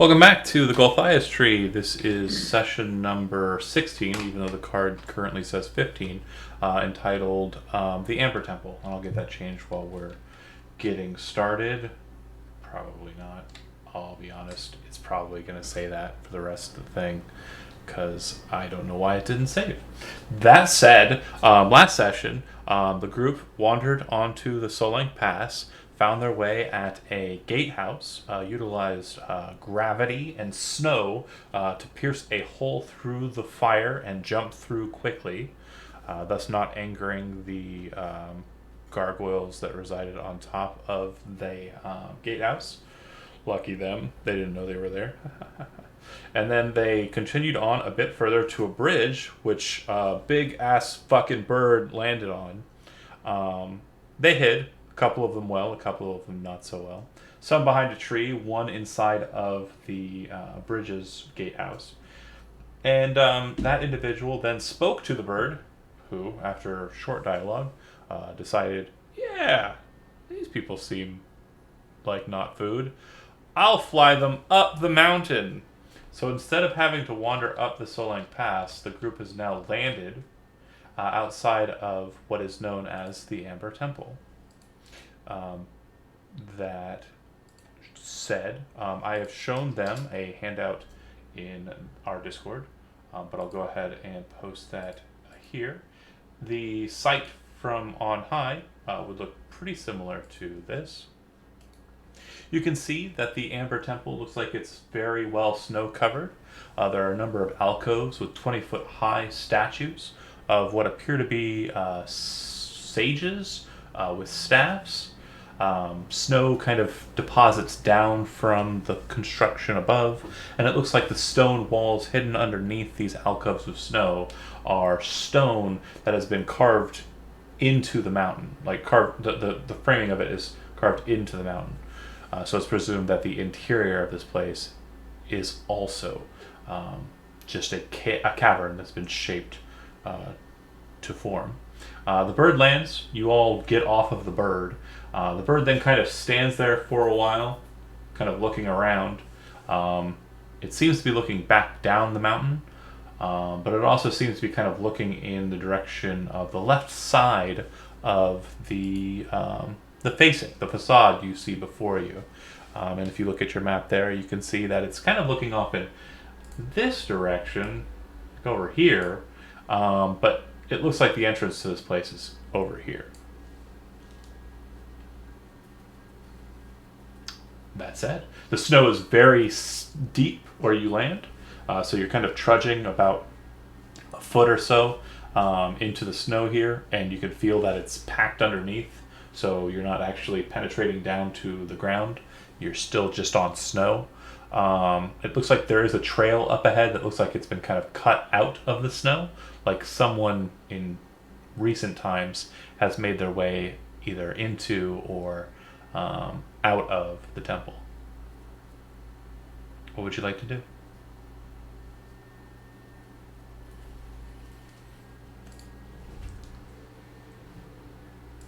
Welcome back to the Gulthias tree. This is session number 16, even though the card currently says 15, entitled The Amber Temple. And I'll get that changed while we're getting started. Probably not. I'll be honest. It's probably going to say that for the rest of the thing because I don't know why it didn't save. That said, last session, the group wandered onto the Solank Pass, found their way at a gatehouse, utilized gravity and snow to pierce a hole through the fire and jump through quickly, thus not angering the gargoyles that resided on top of the gatehouse. Lucky them, they didn't know they were there. And then they continued on a bit further to a bridge, which a big ass fucking bird landed on. They hid, a couple of them well, a couple of them not so well. Some behind a tree, one inside of the bridge's gatehouse. And that individual then spoke to the bird, who, after short dialogue, decided, yeah, these people seem like not food. I'll fly them up the mountain. So instead of having to wander up the Solank Pass, the group has now landed outside of what is known as the Amber Temple. That said, I have shown them a handout in our Discord, but I'll go ahead and post that here. The site from on high would look pretty similar to this. You can see that the Amber Temple looks like it's very well snow covered. There are a number of alcoves with 20-foot high statues of what appear to be sages with staffs. Snow kind of deposits down from the construction above, and it looks like the stone walls hidden underneath these alcoves of snow are stone that has been carved into the mountain. Like the framing of it is carved into the mountain. So it's presumed that the interior of this place is also just a cavern that's been shaped to form. The bird lands. You all get off of the bird. The bird then kind of stands there for a while, kind of looking around. It seems to be looking back down the mountain, but it also seems to be kind of looking in the direction of the left side of the facing, the facade you see before you. And if you look at your map there, you can see that it's kind of looking off in this direction, like over here, but it looks like the entrance to this place is over here. That said, the snow is very deep where you land, so you're kind of trudging about a foot or so into the snow here, and you can feel that it's packed underneath, so you're not actually penetrating down to the ground. You're still just on snow. It looks like there is a trail up ahead that looks like it's been kind of cut out of the snow, like someone in recent times has made their way either into or out of the temple. What would you like to do?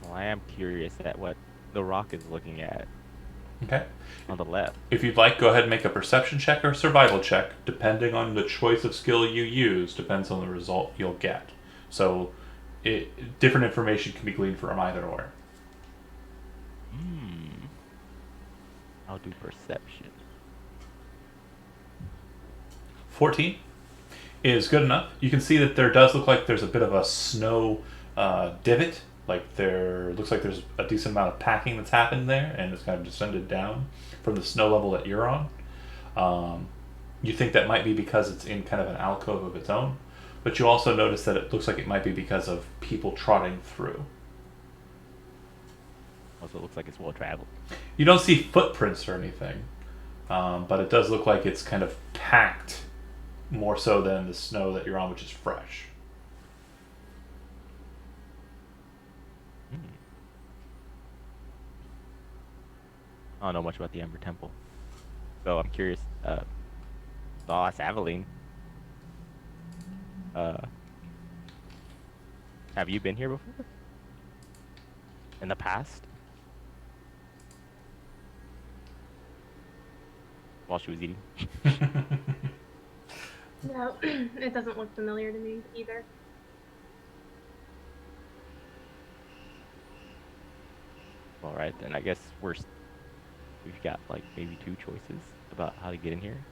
Well, I am curious at what the rock is looking at Okay. on the left. If you'd like, go ahead and make a perception check or a survival check. Depending on the choice of skill you use, depends on the result you'll get. So, different information can be gleaned from either or. I'll do perception. 14 is good enough. You can see that there does look like there's a bit of a snow divot. Like there looks like there's a decent amount of packing that's happened there, and it's kind of descended down from the snow level that you're on. You think that might be because it's in kind of an alcove of its own, but you also notice that it looks like it might be because of people trotting through. Also, looks like it's well traveled. You don't see footprints or anything, but it does look like it's kind of packed more so than the snow that you're on, which is fresh. I don't know much about the Ember Temple, so I'm curious. Lost Aveline. Have you been here before? In the past? while she was eating. No, it doesn't look familiar to me either. All right, then I guess we've got like maybe two choices about how to get in here.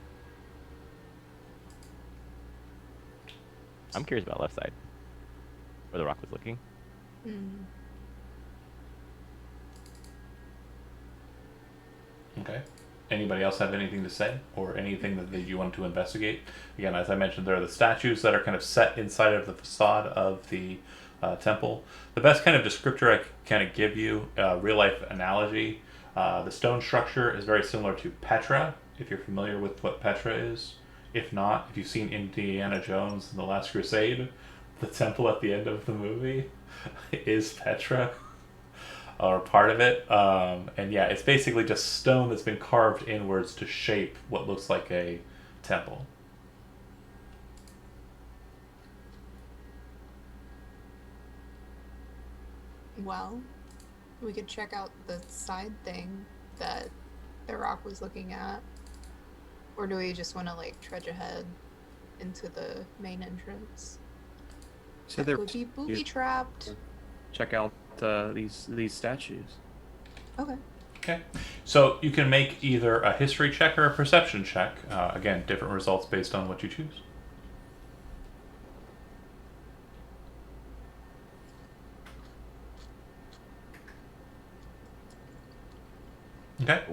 I'm curious about left side, where the rock was looking. Mm. Okay. Anybody else have anything to say or anything that you want to investigate? Again, as I mentioned, there are the statues that are kind of set inside of the facade of the temple. The best kind of descriptor I can kind of give you, real life analogy, the stone structure is very similar to Petra, if you're familiar with what Petra is. If not, if you've seen Indiana Jones and the Last Crusade, the temple at the end of the movie is Petra or part of it. And yeah, it's basically just stone that's been carved inwards to shape what looks like a temple. Well, we could check out the side thing that the rock was looking at. Or do we just want to like trudge ahead into the main entrance? So That they're could be booby trapped. check out these statues. Okay. Okay, so you can make either a history check or a perception check. Again, different results based on what you choose. Okay.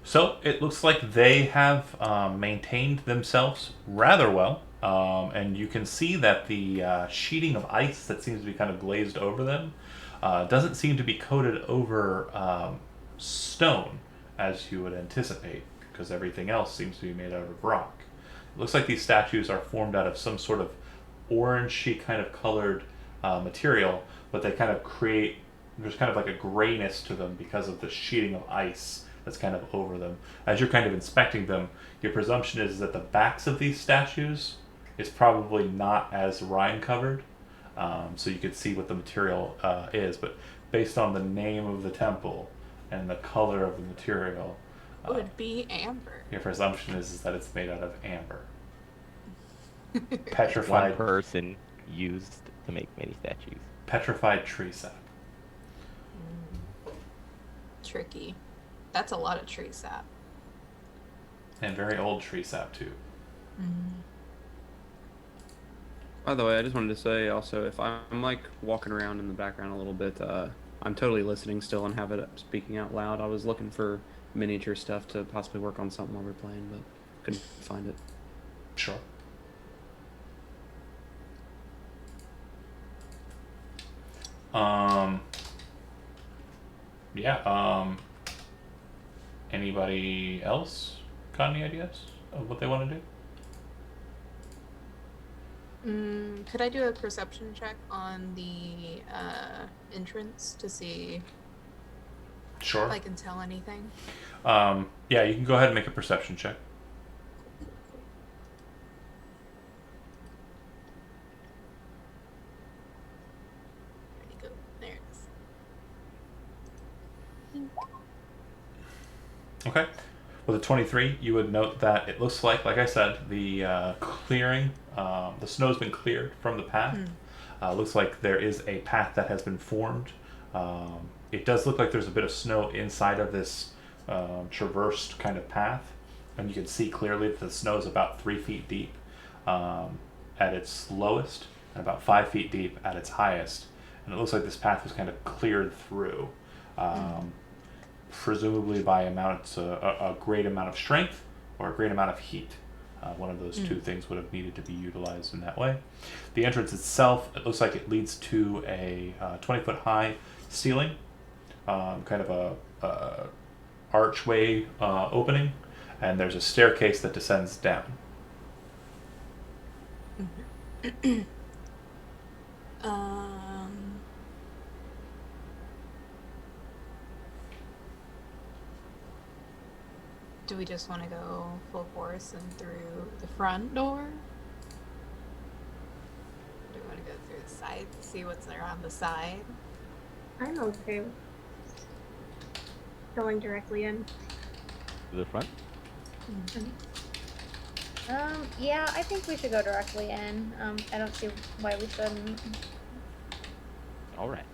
So it looks like they have maintained themselves rather well. And you can see that the sheeting of ice that seems to be kind of glazed over them doesn't seem to be coated over stone as you would anticipate, because everything else seems to be made out of rock. It looks like these statues are formed out of some sort of orangey kind of colored material, but they kind of create, there's kind of like a grayness to them because of the sheeting of ice that's kind of over them. As you're kind of inspecting them, your presumption is that the backs of these statues is probably not as rime covered, so you could see what the material is. But based on the name of the temple and the color of the material, Would be amber. your presumption is that it's made out of amber. One Petrified, person used to make many statues. petrified tree sap. Tricky. That's a lot of tree sap. And very old tree sap too. By the way, I just wanted to say also, if I'm like walking around in the background a little bit, I'm totally listening still and have it up speaking out loud. I was looking for miniature stuff to possibly work on something while we're playing, but couldn't find it. Sure. Yeah, anybody else got any ideas of what they want to do? Could I do a perception check on the entrance to see Sure. if I can tell anything? Yeah, you can go ahead and make a perception check. Where'd it go? There it is. Okay. With a 23, you would note that it looks like I said, the clearing, the snow's been cleared from the path. Looks like there is a path that has been formed. It does look like there's a bit of snow inside of this traversed kind of path, and you can see clearly that the snow is about 3 feet deep at its lowest, and about 5 feet deep at its highest. And it looks like this path was kind of cleared through. Presumably by a great amount of strength or a great amount of heat. One of those two things would have needed to be utilized in that way. The entrance itself, it looks like it leads to a 20-foot high ceiling, kind of a archway opening, and there's a staircase that descends down. Do we just want to go full force and through the front door? Or do we want to go through the side, see what's there on the side? I'm okay with going directly in. To the front? Yeah, I think we should go directly in. I don't see why we shouldn't. All right.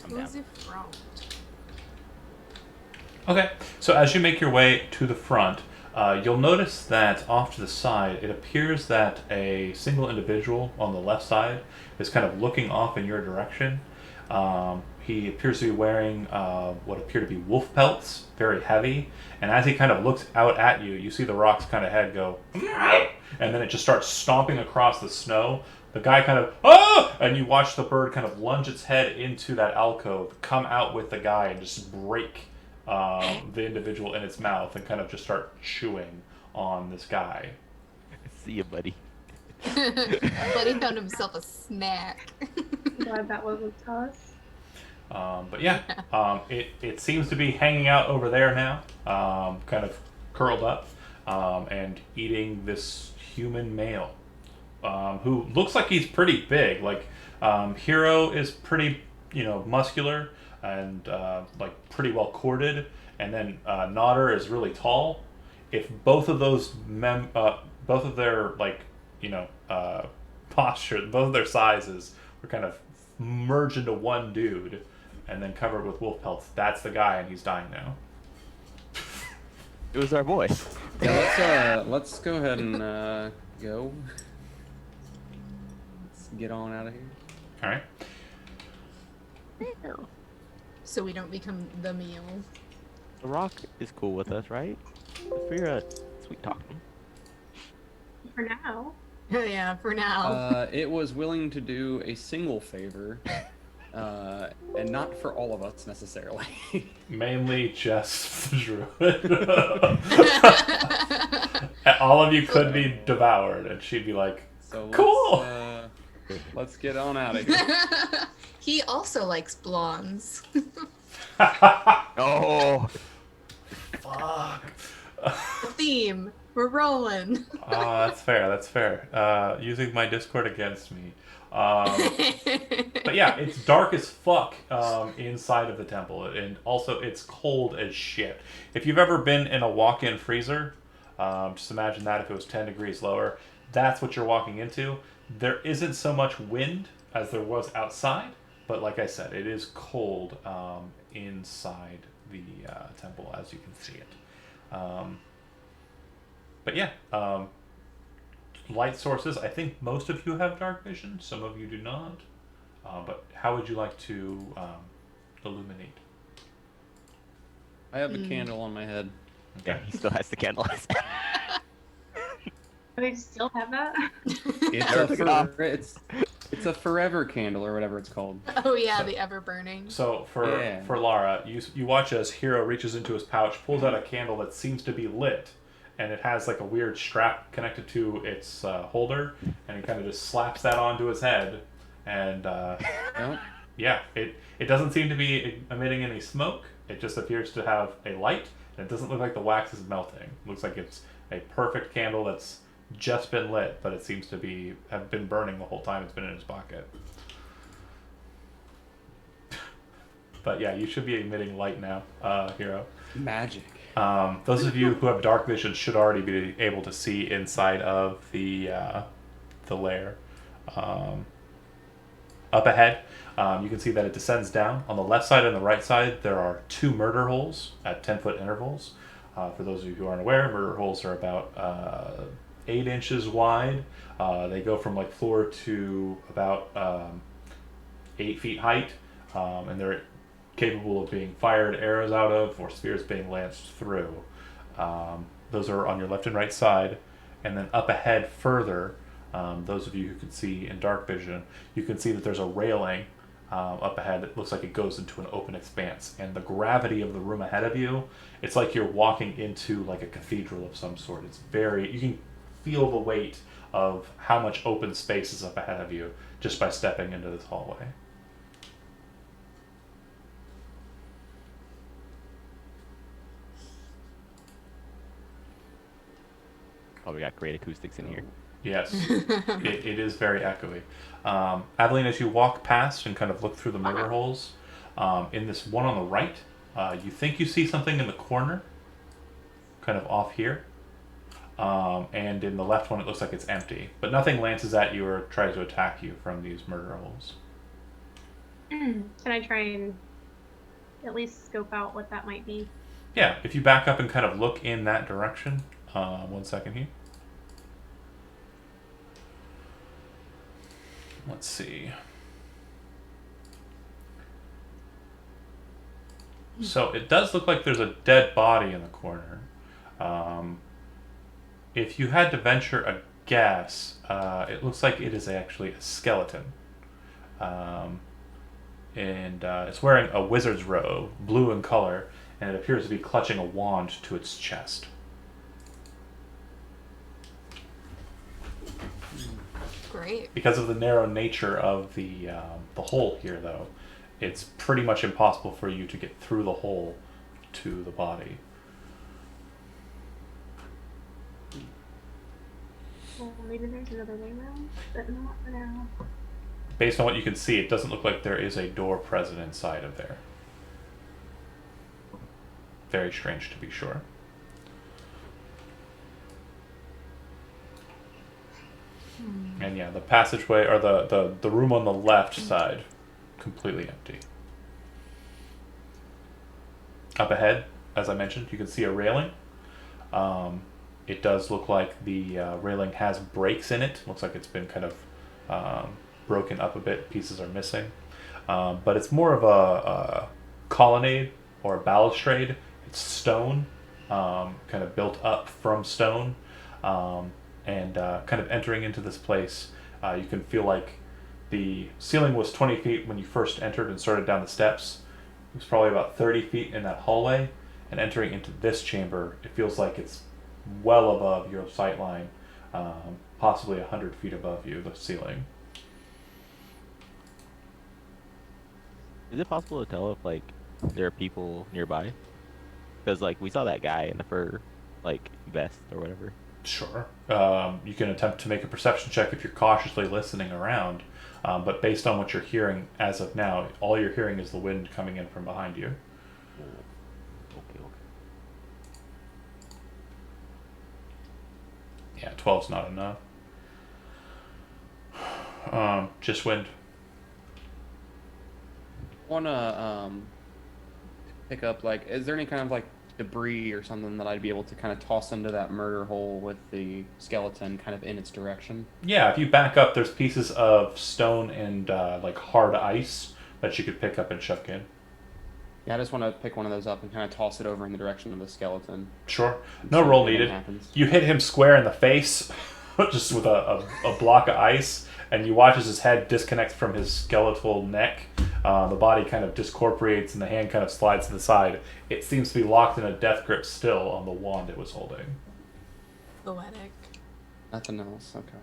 I'm To down. the front. Okay, so as you make your way to the front, you'll notice that off to the side, it appears that a single individual on the left side is kind of looking off in your direction. He appears to be wearing what appear to be wolf pelts, very heavy, and as he kind of looks out at you, you see the rock's kind of head go, and then it just starts stomping across the snow. The guy kind of, ah! And you watch the bird kind of lunge its head into that alcove, come out with the guy, and just break the individual in its mouth and kind of just start chewing on this guy. See you, buddy. Buddy found himself a snack. Glad that wasn't us. But yeah, it seems to be hanging out over there now, kind of curled up, and eating this human male, who looks like he's pretty big. Like, Hero is pretty, muscular and like pretty well corded, and then Nodder is really tall. If both of those both of their posture, both of their sizes were kind of merged into one dude, and then covered with wolf pelts, that's the guy, and he's dying now. It was our boy. Yeah, let's go ahead and go. Let's get on out of here. All right. So we don't become the meal. The Rock is cool with us, right? We're sweet talking. For now. Yeah, for now. It was willing to do a single favor, and not for all of us necessarily. Mainly just the druid. All of you could be devoured, and she'd be like, So cool! Let's get on out of here. He also likes blondes. Oh, fuck. The theme. We're rolling. Oh, that's fair, that's fair. Using my Discord against me. But yeah, it's dark as fuck inside of the temple, and also it's cold as shit. If you've ever been in a walk-in freezer, just imagine that if it was 10 degrees lower, that's what you're walking into. There isn't so much wind as there was outside, but like I said, it is cold inside the temple, as you can see it. But yeah, light sources. I think most of you have dark vision. Some of you do not. But how would you like to illuminate? I have a candle on my head. yeah, he still has the candle. Do they still have that? It's a forever candle or whatever it's called. Oh yeah, the ever burning. So for Lara, you watch as Hero reaches into his pouch, pulls out a candle that seems to be lit, and it has like a weird strap connected to its holder, and he kind of just slaps that onto his head, and Nope. yeah, it doesn't seem to be emitting any smoke. It just appears to have a light, and it doesn't look like the wax is melting. It looks like it's a perfect candle that's just been lit, but it seems to have been burning the whole time it's been in his pocket. But yeah, you should be emitting light now, Hero. Magic. Those of you who have dark vision should already be able to see inside of the lair. Up ahead, you can see that it descends down. On the left side and the right side, there are two murder holes at 10-foot intervals. For those of you who aren't aware, murder holes are about 8 inches wide. They go from like floor to about 8 feet height, and they're capable of being fired arrows out of or spears being lanced through. Those are on your left and right side. And then up ahead further, those of you who can see in dark vision, you can see that there's a railing up ahead that looks like it goes into an open expanse. And the gravity of the room ahead of you, it's like you're walking into like a cathedral of some sort. You can feel the weight of how much open space is up ahead of you just by stepping into this hallway. Oh, we got great acoustics in here. Yes, it is very echoey. Adeline, as you walk past and kind of look through the mirror holes, in this one on the right, you think you see something in the corner, kind of off here. And in the left one, it looks like it's empty. But nothing lances at you or tries to attack you from these murder holes. Can I try and at least scope out what that might be? Yeah, if you back up and kind of look in that direction. 1 second here. Let's see. So it does look like there's a dead body in the corner. If you had to venture a guess, it looks like it is actually a skeleton. And it's wearing a wizard's robe, blue in color, and it appears to be clutching a wand to its chest. Great. Because of the narrow nature of the hole here, though, it's pretty much impossible for you to get through the hole to the body. Well, maybe there's another way around, but not for now. Based on what you can see, it doesn't look like there is a door present inside of there. Very strange, to be sure. And yeah, the passageway, or the room on the left side, completely empty. Up ahead, as I mentioned, you can see a railing. It does look like the railing has breaks in it. Looks like it's been kind of broken up a bit. Pieces are missing. But it's more of a colonnade or a balustrade. It's stone, kind of built up from stone. And kind of entering into this place, you can feel like the ceiling was 20 feet when you first entered and started down the steps. It was probably about 30 feet in that hallway. And entering into this chamber, it feels like it's well above your sight line, possibly 100 feet above you, the ceiling. Is it possible to tell if like there are people nearby? Because like we saw that guy in the fur like vest or whatever. Sure. You can attempt to make a perception check if you're cautiously listening around. But based on what you're hearing as of now, all you're hearing is the wind coming in from behind you. Okay. Yeah, 12's not enough. Just wind. Wanna pick up, like, is there any kind of like debris or something that I'd be able to kind of toss into that murder hole with the skeleton kind of in its direction? Yeah, if you back up, there's pieces of stone and like hard ice that you could pick up and chuck in. Yeah, I just want to pick one of those up and kind of toss it over in the direction of the skeleton. Sure. and No see roll if anything needed. happens. You hit him square in the face, just with a block of ice, and you watch as his head disconnects from his skeletal neck. The body kind of discorporates and the hand kind of slides to the side. It seems to be locked in a death grip still on the wand it was holding. Poetic. Nothing else. Okay.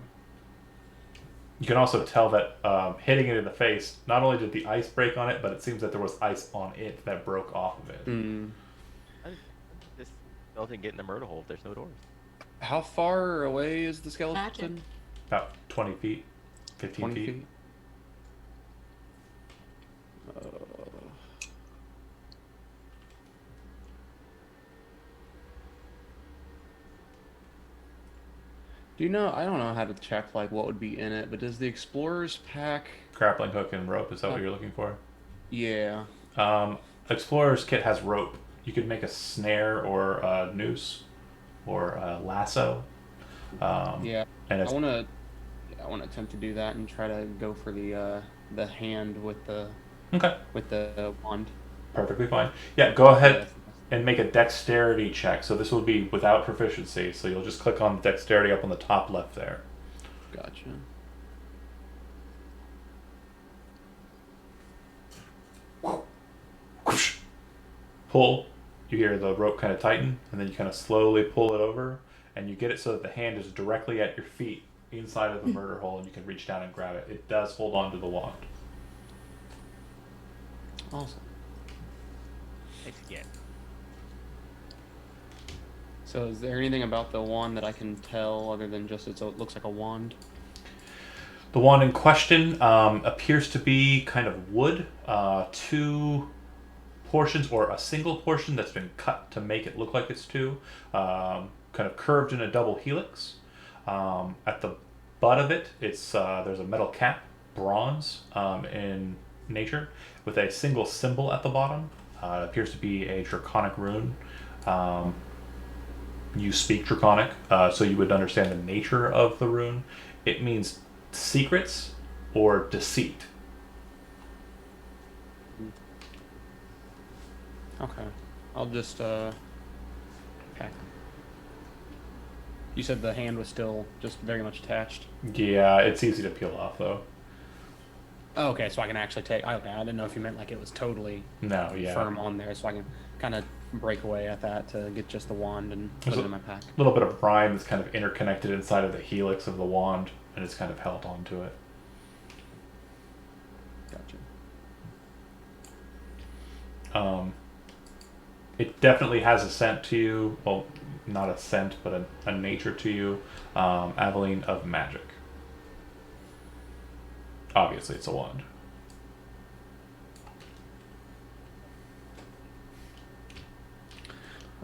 You can also tell that hitting it in the face, not only did the ice break on it, but it seems that there was ice on it that broke off of it. How did this skeleton get in the murder hole if there's no doors? How far away is the skeleton? Magic. About 20 feet, 15 20 feet. feet. Do you know? I don't know how to check like what would be in it, but does the explorer's pack? Grappling hook and rope, is that what you're looking for? Yeah. Explorer's kit has rope. You could make a snare or a noose or a lasso. Yeah. And I it's, want to. I want to attempt to do that and try to go for the hand with the okay, wand. perfectly fine. Yeah, go ahead Yeah, and make a dexterity check. So this will be without proficiency. So you'll just click on dexterity up on the top left there. Gotcha. Pull. You hear the rope kind of tighten, and then you kind of slowly pull it over, and you get it so that the hand is directly at your feet inside of the murder hole, and you can reach down and grab it. It does hold on to the wand. Awesome. Thanks again. So is there anything about the wand that I can tell other than just it looks like a wand? The wand in question appears to be kind of wood. Two portions or a single portion that's been cut to make it look like it's two, kind of curved in a double helix. At the butt of it, it's there's a metal cap, bronze in nature, with a single symbol at the bottom. It appears to be a draconic rune. You speak draconic, so you would understand the nature of the rune. It means secrets or deceit. Okay. I'll just okay. You said the hand was still just very much attached. Yeah, it's easy to peel off though. Oh, okay, so I can actually take. Okay, I didn't know if you meant like it was totally No, yeah. firm on there, so I can kind of break away at that to get just the wand and put There's it in my pack. A little bit of brine that's kind of interconnected inside of the helix of the wand, and it's kind of held onto it. Gotcha. It definitely has a scent to you. Well, not a scent, but a nature to you. Aveline of magic. Obviously, it's a wand.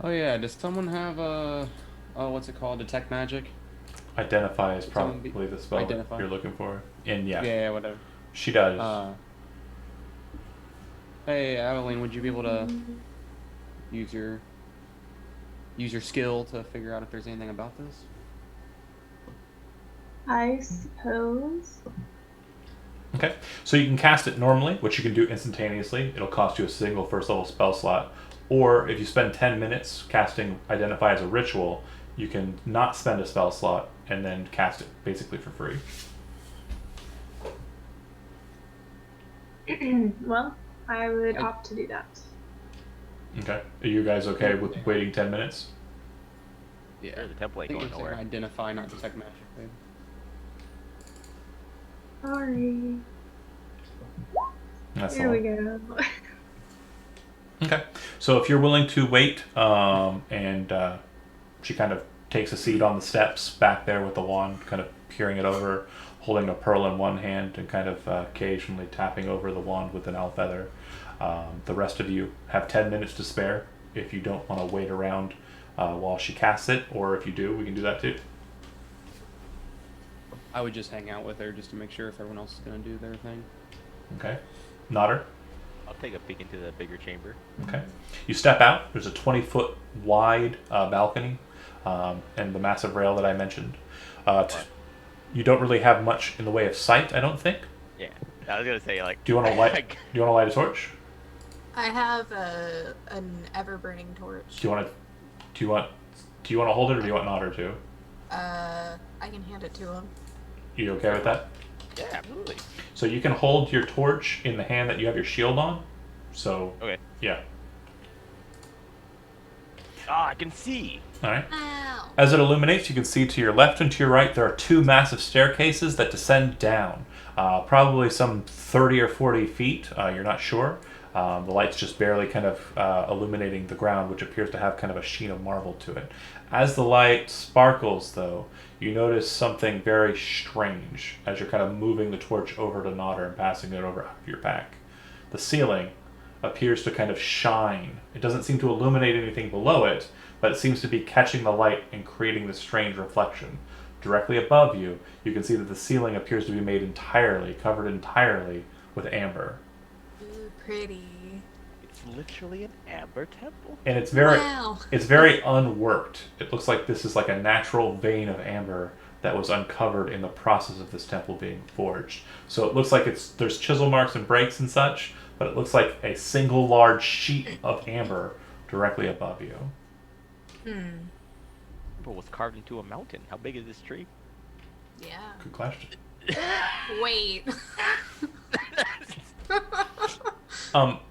Oh yeah, does someone have what's it called? Detect magic? Identify is Someone probably the spell identify. that you're looking for. And yeah, Yeah, whatever. she does. Hey, Aveline, would you be able to use your skill to figure out if there's anything about this? I suppose. Okay, so you can cast it normally, which you can do instantaneously. It'll cost you a single first level spell slot. Or if you spend 10 minutes casting Identify as a ritual, you can not spend a spell slot and then cast it basically for free. Well, I would opt to do that. Okay, are you guys okay with waiting 10 minutes? Yeah. There's a temple I ain't think going it's nowhere. identify, not detect magic. Babe. Sorry. That's Here all. we go. Okay, so if you're willing to wait, and she kind of takes a seat on the steps back there with the wand, kind of peering it over, holding a pearl in one hand and kind of occasionally tapping over the wand with an owl feather. The rest of you have 10 minutes to spare if you don't want to wait around while she casts it, or if you do, we can do that too. I would just hang out with her just to make sure if everyone else is gonna do their thing. Okay, Nodder. I'll take a peek into the bigger chamber. Okay. You step out. There's a 20-foot wide balcony and the massive rail that I mentioned. You don't really have much in the way of sight, I don't think. Yeah, I was gonna say like. Do you want to light? Do you want to light a torch? I have an ever burning torch. Do you want to hold it, or do you want Nodder to? I can hand it to him. You okay with that? Yeah, absolutely. So you can hold your torch in the hand that you have your shield on. So Okay. yeah. Ah, I can see. All right. Ow. As it illuminates, you can see to your left and to your right there are two massive staircases that descend down, probably some 30 or 40 feet. You're not sure. The light's just barely kind of illuminating the ground, which appears to have kind of a sheen of marble to it. As the light sparkles, though, you notice something very strange as you're kind of moving the torch over to Nodder and passing it over out of your pack. The ceiling appears to kind of shine. It doesn't seem to illuminate anything below it, but it seems to be catching the light and creating this strange reflection. Directly above you, you can see that the ceiling appears to be made entirely, covered entirely with amber. Ooh, pretty. It's literally an amber temple. And it's Wow. very unworked. It looks like this is like a natural vein of amber that was uncovered in the process of this temple being forged. So it looks like there's chisel marks and breaks and such, but it looks like a single large sheet of amber directly above you. Temple was carved into a mountain. How big is this tree? Yeah. Good question. Wait.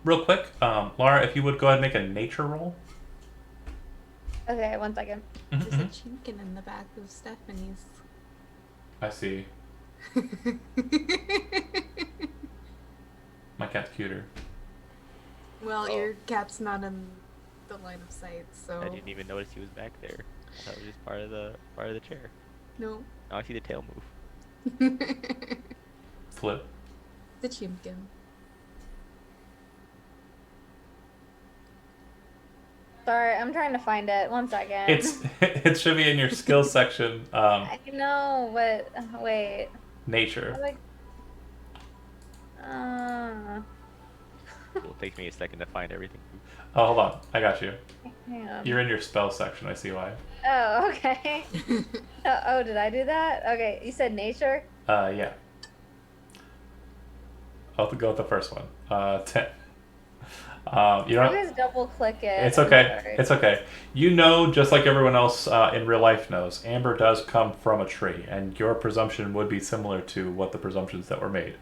Real quick, Laura, if you would go ahead and make a nature roll. Okay, 1 second. There's a chinkin in the back of Stephanie's. I see. My cat's cuter. Well, your cat's not in the line of sight, so I didn't even notice he was back there. I thought it was just part of the chair. no. Now I see the tail move. Flip. The chimkin. Sorry, I'm trying to find it. One second. It should be in your skills section. I know, but wait. Nature. How do I- It will take me a second to find everything. Oh, hold on. I got you. hang on. You're in your spell section. I see why. Oh, okay. Oh, did I do that? Okay, you said nature? Yeah. I'll go with the first one. 10. You I know, just double click it. it's I'm okay. sorry. It's okay. You know, just like everyone else in real life knows, amber does come from a tree, and your presumption would be similar to what the presumptions that were made.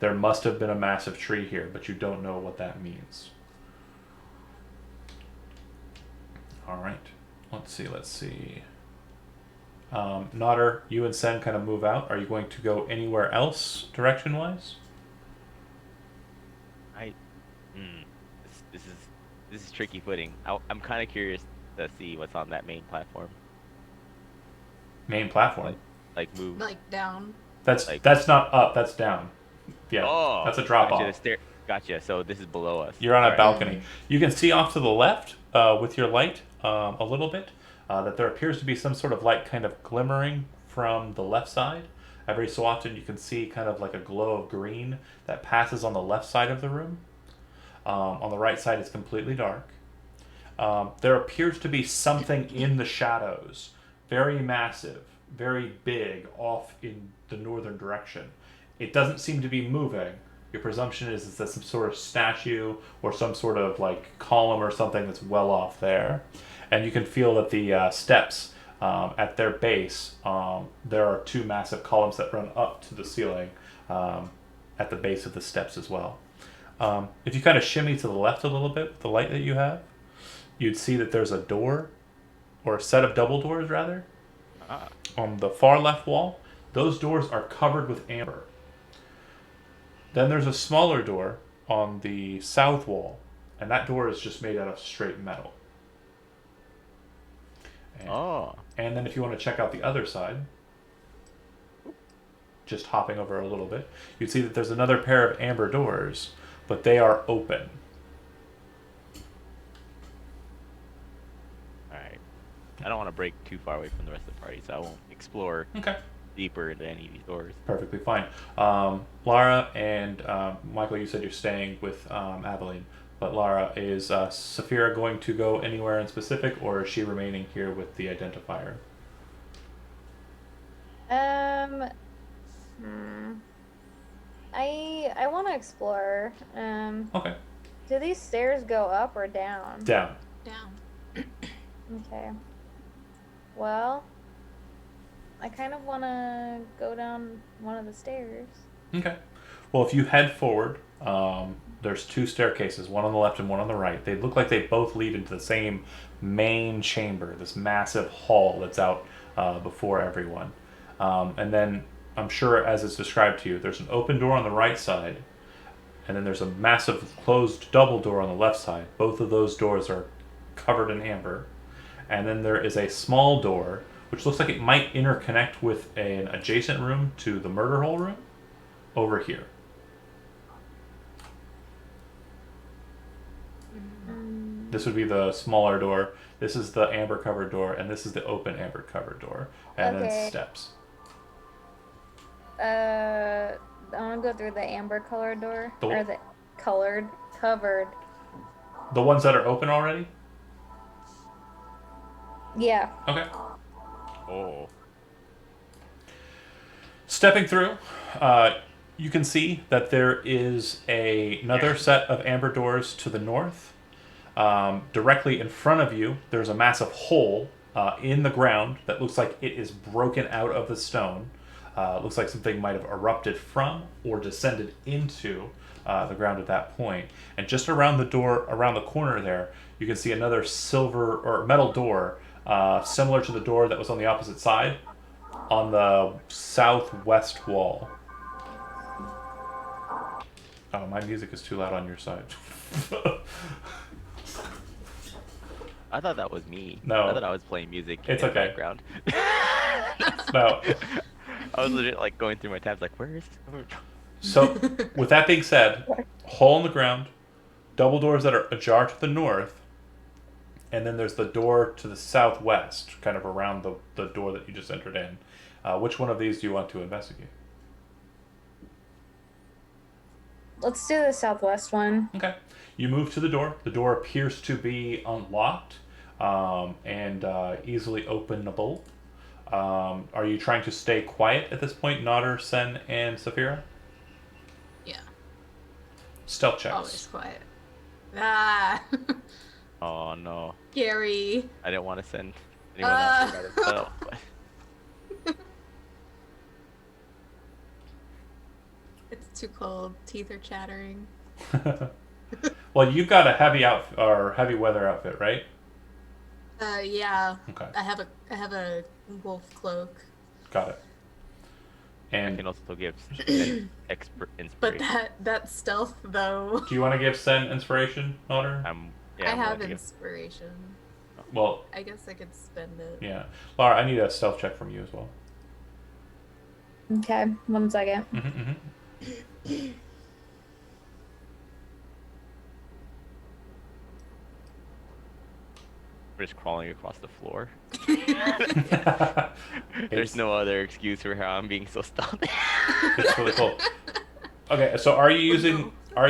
There must have been a massive tree here, but you don't know what that means. All right. Let's see. Nodder, you and Sen kind of move out. Are you going to go anywhere else direction-wise? This is tricky footing. I'm kind of curious to see what's on that main platform. Main platform. Like move. Like down. That's like- that's not up. That's down. Yeah, Oh, that's a drop gotcha, off. the stair. Gotcha. So this is below us. You're on a Alright. balcony. You can see off to the left with your light a little bit that there appears to be some sort of light kind of glimmering from the left side. Every so often you can see kind of like a glow of green that passes on the left side of the room. On the right side it's completely dark. There appears to be something in the shadows, very massive, very big, off in the northern direction. It doesn't seem to be moving. Your presumption is that some sort of statue or some sort of like column or something that's well off there. And you can feel that the steps at their base, there are two massive columns that run up to the ceiling at the base of the steps as well. If you kind of shimmy to the left a little bit with the light that you have, you'd see that there's a door, or a set of double doors rather, on the far left wall. Those doors are covered with amber. Then there's a smaller door on the south wall, and that door is just made out of straight metal. And then if you want to check out the other side, just hopping over a little bit, you'd see that there's another pair of amber doors, but they are open. Alright. I don't want to break too far away from the rest of the party, so I won't explore Okay. deeper into any of these doors. Perfectly fine. Lara and Michael, you said you're staying with Aveline, but Lara, is Saphira going to go anywhere in specific, or is she remaining here with the identifier? I want to explore. Okay. Do these stairs go up or down? Down. Down. Okay. Well, I kind of want to go down one of the stairs. Okay. Well, if you head forward, there's two staircases, one on the left and one on the right. They look like they both lead into the same main chamber, this massive hall that's out before everyone. And then, I'm sure as it's described to you, there's an open door on the right side, and then there's a massive closed double door on the left side. Both of those doors are covered in amber. And then there is a small door, which looks like it might interconnect with an adjacent room to the murder hole room, over here. This would be the smaller door. This is the amber covered door, and this is the open amber covered door. And Okay. then steps. I want to go through the amber colored door. The Or the covered. The ones that are open already? Yeah. Okay. Oh. Stepping through, you can see that there is another set of amber doors to the north. Directly in front of you, there's a massive hole in the ground that looks like it is broken out of the stone. Looks like something might have erupted from or descended into the ground at that point. And just around the door, around the corner there, you can see another silver or metal door, similar to the door that was on the opposite side, on the southwest wall. Oh, my music is too loud on your side. I thought that was me. No. I thought I was playing music It's in the okay. background. No. I was legit like going through my tabs like, where is this coming from? So, with that being said, hole in the ground, double doors that are ajar to the north, And then there's the door to the southwest, kind of around the door that you just entered in. Which one of these do you want to investigate? Let's do the southwest one. Okay. You move to the door. The door appears to be unlocked and easily openable. Are you trying to stay quiet at this point, Nodder, Sen, and Saphira? Yeah. Stealth checks. Always quiet. Ah, Oh no, Gary. I didn't want to send anyone else by themselves. It's too cold. Teeth are chattering. Well, you've got a heavy weather outfit, right? Yeah. Okay, I have a wolf cloak, got it. I And can also give expert but inspiration. that stealth though. do you want to give Sen inspiration, Nodder? Yeah, I I'm have willing to give- inspiration. Well, I guess I could spend it. yeah. Laura, I need a stealth check from you as well. Okay, 1 second. We're just crawling across the floor. It's- There's no other excuse for how I'm being so stealthy. It's really cool. Okay, so are you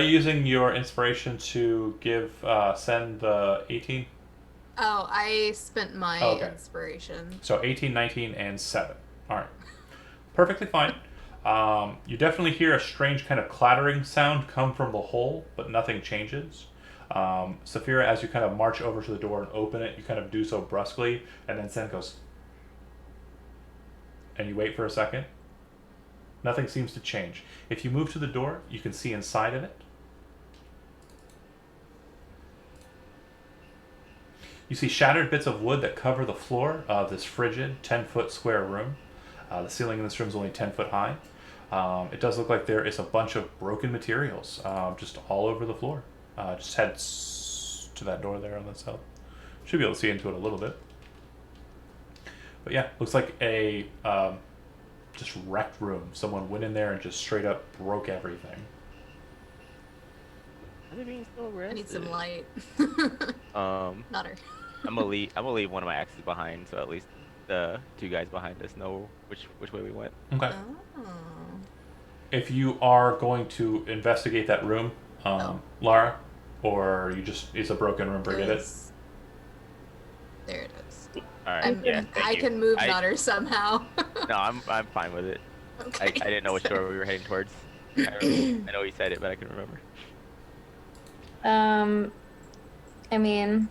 using your inspiration to give Sen the 18? Oh, I spent my Oh, okay. inspiration. So 18, 19, and 7. All right. Perfectly fine. You definitely hear a strange kind of clattering sound come from the hole, but nothing changes. Saphira, as you kind of march over to the door and open it, you kind of do so brusquely, and then Sen goes, and you wait for a second. Nothing seems to change. If you move to the door, you can see inside of it. You see shattered bits of wood that cover the floor of this frigid 10-foot square room. The ceiling in this room is only 10 foot high. It does look like there is a bunch of broken materials just all over the floor. Just head to that door there on the south. Should be able to see into it a little bit. But yeah, looks like a just wrecked room. Someone went in there and just straight up broke everything. Are they being so I need some arrested? light. Not her. I'm gonna leave one of my axes behind, so at least the two guys behind us know which way we went. Okay. Oh. If you are going to investigate that room, Lara, or you just it's a broken room, forget it. There it is. All right. I'm, Yeah. I Thank you. can move Nutter somehow. No, I'm fine with it. Okay. I didn't know which door we were heading towards. I know he said it, but I couldn't remember. I mean,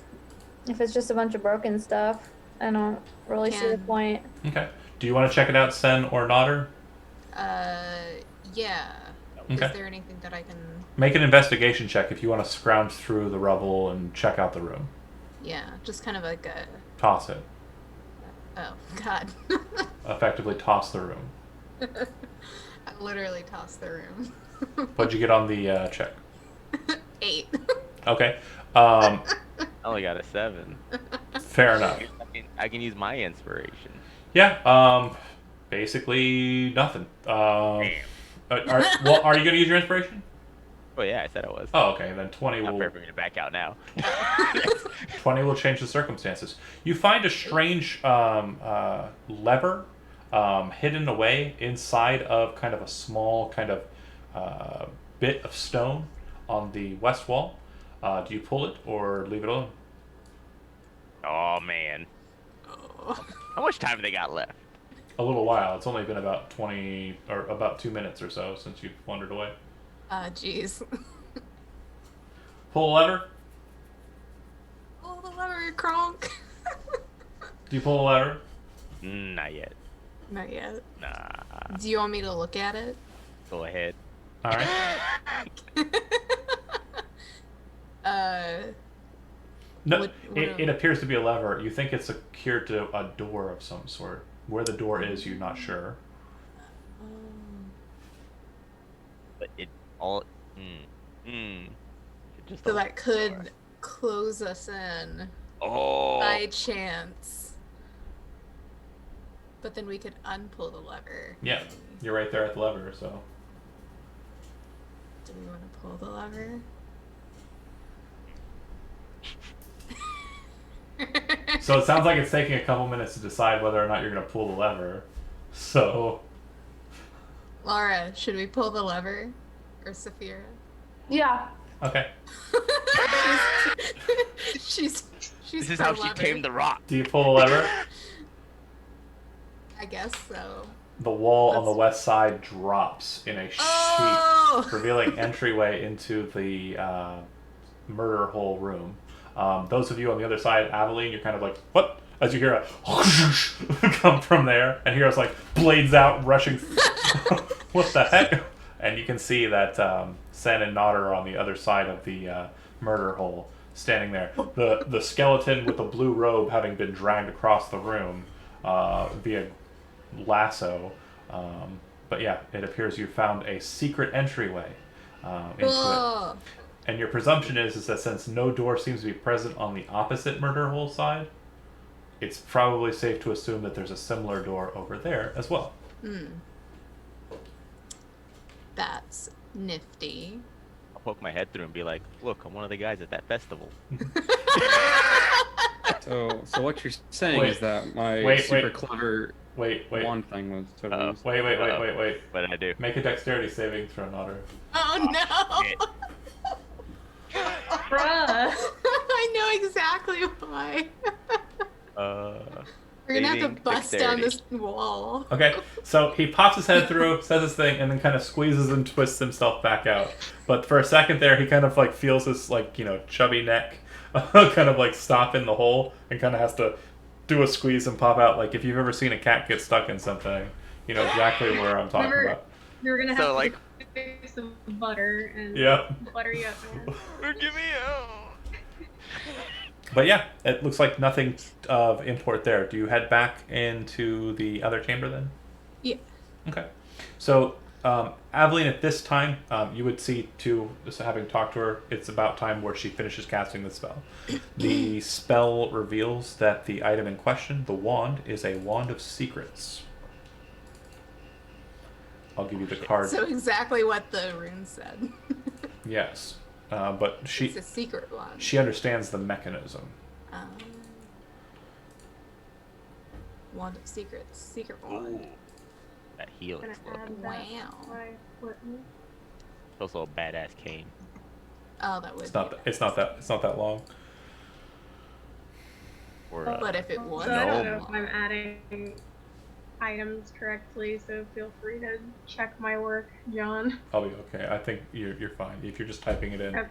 if it's just a bunch of broken stuff, I don't really see the Can- point. Okay. Do you want to check it out, Sen or Nodder? Yeah. Okay. Is there anything that I can? Make an investigation check if you want to scrounge through the rubble and check out the room. Yeah, just kind of like a. Toss it. Oh God. Effectively toss the room. I literally tossed the room. What'd you get on the check? 8. Okay. I only got a 7. Fair enough. I can use my inspiration. Yeah. Basically nothing. Are you going to use your inspiration? Oh yeah, I said I was. Oh, okay. Then 20 Not will fair for me to back out now. 20 will change the circumstances. You find a strange lever hidden away inside of kind of a small kind of bit of stone on the west wall. Do you pull it or leave it alone? Oh man, Oh. how much time have they got left? A little while. It's only been about 20 or about 2 minutes or so since you've wandered away. Jeez. Pull a lever. Pull the lever, Kronk. Do you pull a lever? Not yet. Not yet. Nah. Do you want me to look at it? Go ahead. All right. No, What- it appears to be a lever. You think it's secured to a door of some sort. Where the door is, you're not sure. But it all. It just So opens that the could door. close us in Oh. by chance. But then we could unpull the lever. Yeah, you're right there at the lever. So Do we want to pull the lever? So it sounds like it's taking a couple minutes to decide whether or not you're going to pull the lever. So, Laura, should we pull the lever? Or Saphira? Yeah. okay. she's This is for how she lever. came to rock. Do you pull the lever? I guess so. The wall on the Let's- west side drops in a sheet, Oh! revealing entryway into the murder hole room. Those of you on the other side, Aveline, you're kind of like, what? As you hear a come from there, and here's like blades out, rushing. What the heck? And you can see that Sen and Nodder are on the other side of the murder hole, standing there. The skeleton with the blue robe having been dragged across the room via lasso. But yeah, it appears you found a secret entryway into it. Cool. And your presumption is that since no door seems to be present on the opposite murder hole side, it's probably safe to assume that there's a similar door over there as well. That's nifty. I'll poke my head through and be like, look, I'm one of the guys at that festival. So what you're saying Wait. is that my Wait, super wait. clever Wait. wand thing was totally Uh-oh. useless. Wait. What did I do? Make a dexterity saving throw, Nodder. Oh no! shit. Bruh. I know exactly why. We're gonna have to Saving bust down dexterity. this wall. Okay, so he pops his head through, says his thing, and then kind of squeezes and twists himself back out. But for a second there, he kind of like feels his like chubby neck kind of like stop in the hole, and kind of has to do a squeeze and pop out. Like if you've ever seen a cat get stuck in something, you know exactly where I'm talking Remember- about. You're gonna have So, to like- do some butter and Yeah. butter you up, man. Give me out. But yeah, it looks like nothing of import there. Do you head back into the other chamber then? Yeah. Okay. So, Aveline, at this time, you would see, too, just having talked to her, it's about time where she finishes casting the spell. The spell reveals that the item in question, the wand, is a wand of secrets. I'll give you the card. So exactly what the rune said. Yes. But It's she a secret one. she understands the mechanism. Wand of secrets. Secret wand. Ooh. That healing Gonna slope. add that Wow. to my equipment. Also a badass cane. Oh, that would. It's not that long. Or But if it was, So I don't know No. if I'm adding items correctly, so feel free to check my work, John. I'll be okay. I think you're fine. If you're just typing it in. Okay.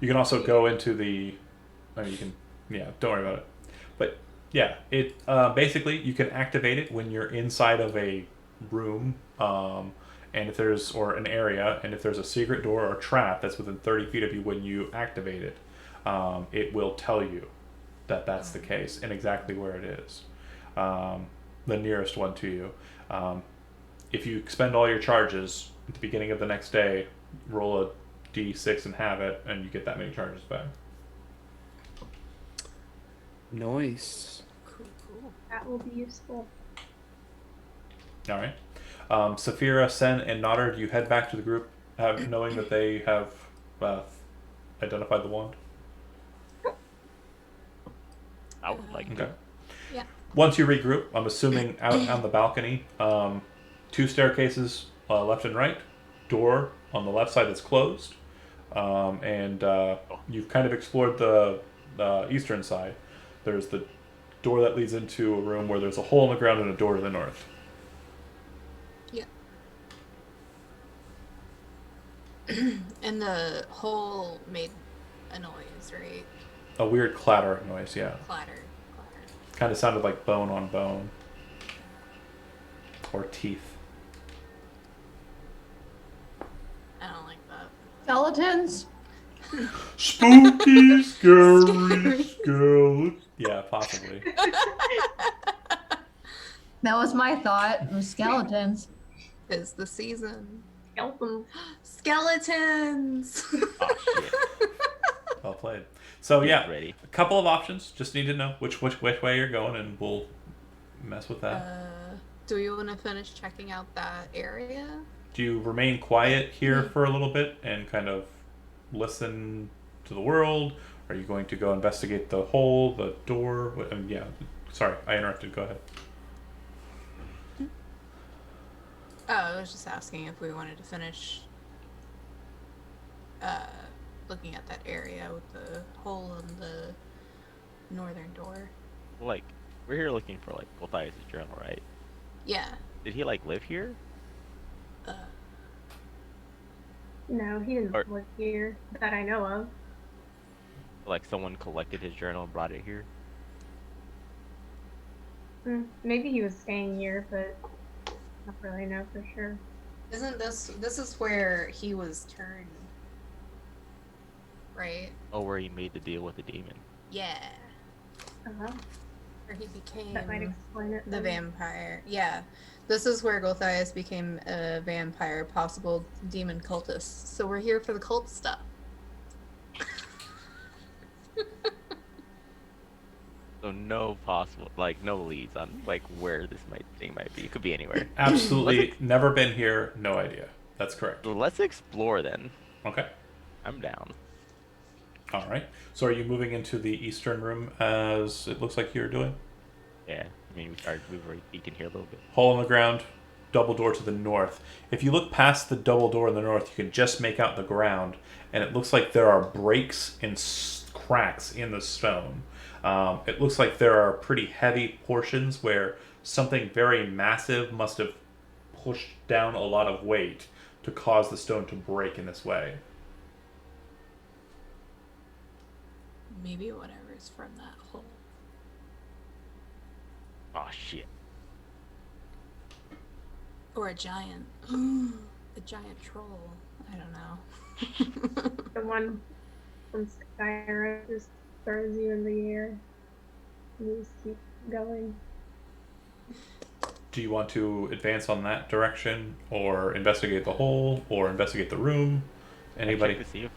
You can also go into the. I mean, don't worry about it. But yeah, it basically you can activate it when you're inside of a room, and if there's or an area, and if there's a secret door or trap that's within 30 feet of you when you activate it, it will tell you that that's the case and exactly where it is, the nearest one to you. If you expend all your charges at the beginning of the next day, roll a d6 and have it, and you get that many charges back. Nice. Cool, cool. That will be useful. All right. Saphira, Sen, and Nodder, do you head back to the group, knowing that they have identified the wand? I would like Okay. to. Yeah. Once you regroup, I'm assuming out on the balcony, 2 staircases left and right, door on the left side that's closed, and you've kind of explored the eastern side. There's the door that leads into a room where there's a hole in the ground and a door to the north. Yeah. And the hole made a noise, right? A weird clattering noise, yeah. Clatter. Kind of sounded like bone on bone. Or teeth. I don't like that. Skeletons? Spooky, scary, Scary. skeleton. Yeah, possibly. That was my thought. It was skeletons. Is the season. Skeleton. Skeletons! Oh shit. Well played. So yeah, Ready. a couple of options. Just need to know which way you're going, and we'll mess with that. Do you want to finish checking out that area? Do you remain quiet here for a little bit and kind of listen to the world, Are you going to go investigate the hole, the door? Yeah. Sorry, I interrupted. Go ahead. Oh, I was just asking if we wanted to finish looking at that area with the hole in the northern door. Like, we're here looking for like Gulthias' journal, right? Yeah. Did he like live here? No, he didn't Or- live here that I know of. Like someone collected his journal and brought it here? Maybe he was staying here, but I don't really know for sure. Isn't this is where he was turned, right? Oh, where he made the deal with the demon. Yeah. Uh-huh. Where he became That might explain it. the then. vampire. Yeah. This is where Gulthias became a vampire, possible demon cultist. So we're here for the cult stuff. So no possible, like no leads on like where this thing might be. It could be anywhere. Absolutely never been here. No idea. That's correct. So let's explore then. Okay. I'm down. All right. So are you moving into the eastern room as it looks like you're doing? Yeah. I mean, we've already peeked in here a little bit. Hole in the ground, double door to the north. If you look past the double door in the north, you can just make out the ground, and it looks like there are breaks and cracks in the stone. It looks like there are pretty heavy portions where something very massive must have pushed down a lot of weight to cause the stone to break in this way. Maybe whatever's from that hole. Oh shit. Or a giant. A giant troll. I don't know. The one from Skyrim just throws you in the air. You just keep going. Do you want to advance on that direction, or investigate the hole, or investigate the room? Anybody? Check to see if...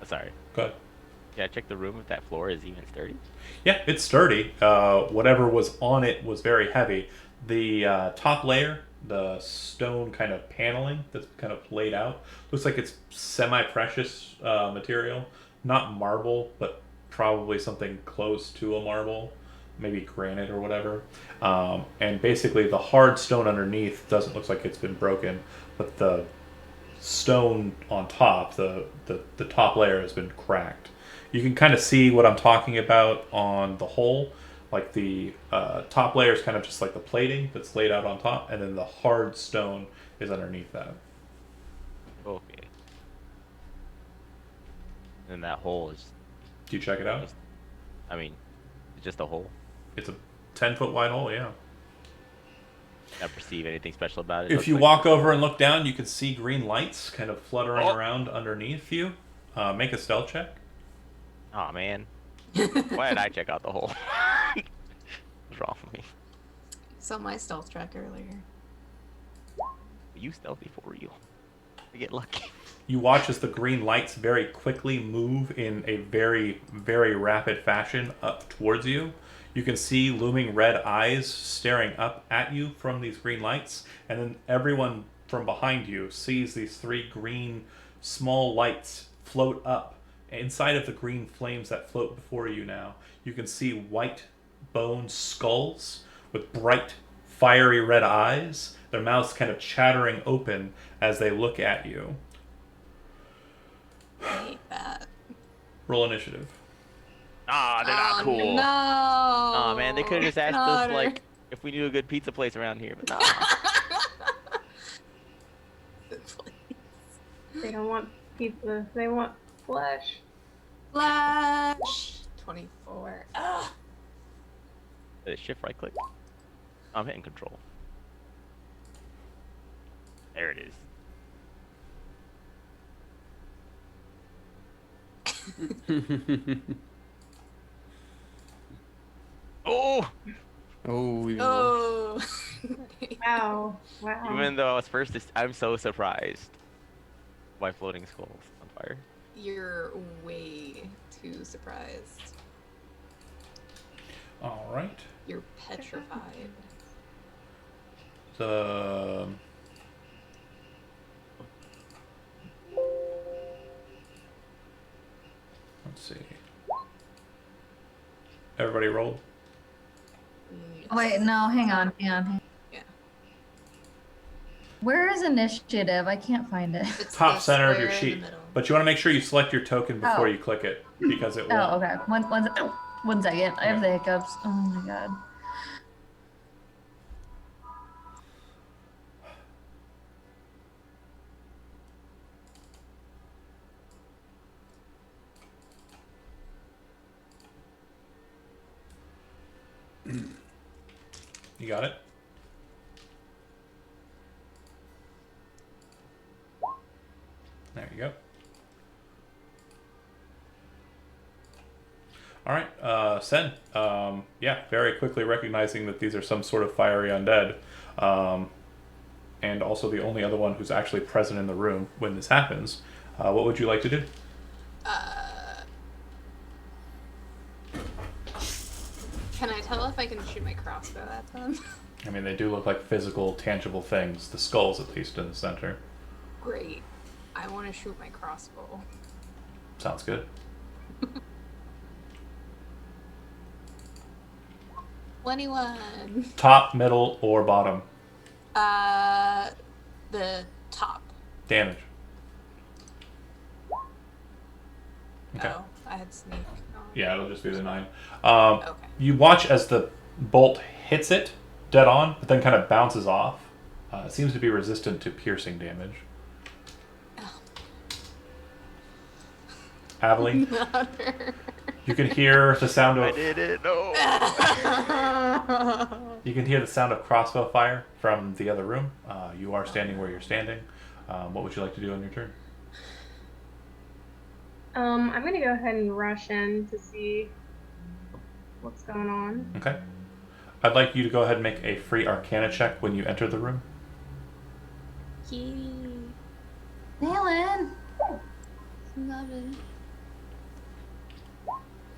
sorry. Go ahead. Yeah, check the room if that floor is even sturdy. Yeah, it's sturdy. Whatever was on it was very heavy. The top layer, the stone kind of paneling that's kind of laid out, looks like it's semi-precious material. Not marble, but probably something close to a marble. Maybe granite or whatever. And basically the hard stone underneath doesn't look like it's been broken, but the stone on top, the top layer has been cracked. You can kind of see what I'm talking about on the hole. Like the top layer is kind of just like the plating that's laid out on top, and then the hard stone is underneath that. Okay. And that hole is... Do you check it out? I mean, it's just a hole. It's a 10-foot wide hole, yeah. Not perceive anything special about it. If Looks you like- walk over and look down, you can see green lights kind of fluttering Oh. around underneath you. Make a stealth check. Aw, man. Why did I check out the hole? What's wrong with me? Saw my stealth track earlier. You stealthy for real. I get lucky. You watch as the green lights very quickly move in a very, very rapid fashion up towards you. You can see looming red eyes staring up at you from these green lights, and then everyone from behind you sees these three green small lights float up. Inside of the green flames that float before you now, you can see white bone skulls with bright, fiery red eyes, their mouths kind of chattering open as they look at you. I hate that. Roll initiative. Ah, they're not cool. No. Aw, man, they could have just asked us, Connor. like, if we knew a good pizza place around here, but nah. They don't want pizza. They want flesh. Flash. 24. Ugh. Shift right click. I'm hitting control. There it is. Oh! Oh, yeah. Oh. Wow. Wow. Even though I was first, I'm so surprised by floating skulls on fire. You're way too surprised. All right. You're petrified. The let's see. Everybody rolled. Yes. Wait, no, hang on. Yeah. Where is initiative? I can't find it. It's Top the center of your square in sheet. the middle. But you want to make sure you select your token before Oh. you click it, because it will. Oh, okay. One second. I have the hiccups. Oh my god. You got it? There you go. All right, Sen. Yeah, very quickly recognizing that these are some sort of fiery undead, and also the only other one who's actually present in the room when this happens. What would you like to do? Can I tell if I can shoot my crossbow at them? I mean, they do look like physical, tangible things. The skulls, at least, in the center. Great. I want to shoot my crossbow. Sounds good. 21. Top, middle, or bottom? The top. Damage. Okay. Oh, I had sneak. Oh. Yeah, it'll just be the 9. Okay. You watch as the bolt hits it dead on, but then kind of bounces off. It seems to be resistant to piercing damage. Oh. Aveline, Not her. you can hear the sound I of did it. No. you can hear the sound of crossbow fire from the other room. You are standing where you're standing. What would you like to do on your turn? I'm gonna go ahead and rush in to see what's going on. Okay. I'd like you to go ahead and make a free Arcana check when you enter the room. Alan! 11.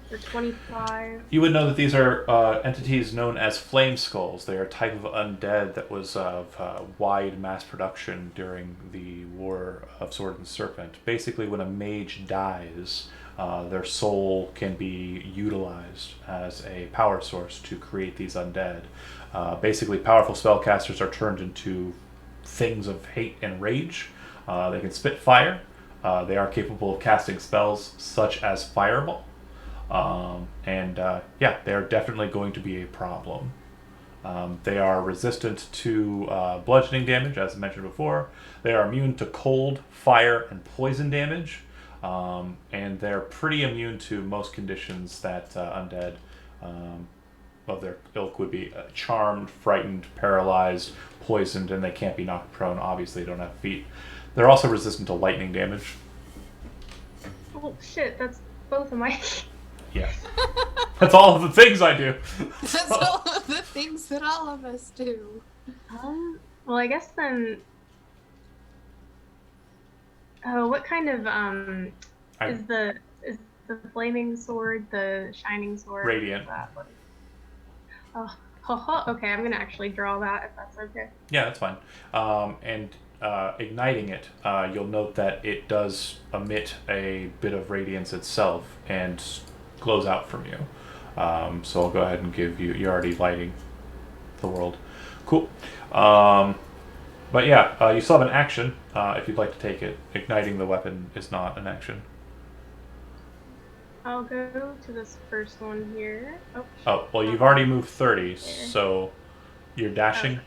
For 25. You would know that these are entities known as flame skulls. They are a type of undead that was of wide mass production during the War of Sword and Serpent. Basically, when a mage dies, their soul can be utilized as a power source to create these undead. Basically, powerful spellcasters are turned into things of hate and rage. They can spit fire. They are capable of casting spells such as Fireball. Yeah, they're definitely going to be a problem. They are resistant to bludgeoning damage, as mentioned before. They are immune to cold, fire, and poison damage. And they're pretty immune to most conditions that undead of their ilk would be charmed, frightened, paralyzed, poisoned, and they can't be knocked prone. Obviously, they don't have feet. They're also resistant to lightning damage. Oh shit, that's both of my. Yeah. That's all of the things I do. That's all of the things that all of us do. Well, I guess then. Oh, what kind of is the flaming sword the shining sword? Radiant. Oh, okay. I'm gonna actually draw that if that's okay. Yeah, that's fine. And igniting it, you'll note that it does emit a bit of radiance itself and glows out from you. So I'll go ahead and give you. You're already lighting the world. Cool. But yeah, you still have an action if you'd like to take it. Igniting the weapon is not an action. I'll go to this first one here. Oh, well, you've already moved 30, so you're dashing.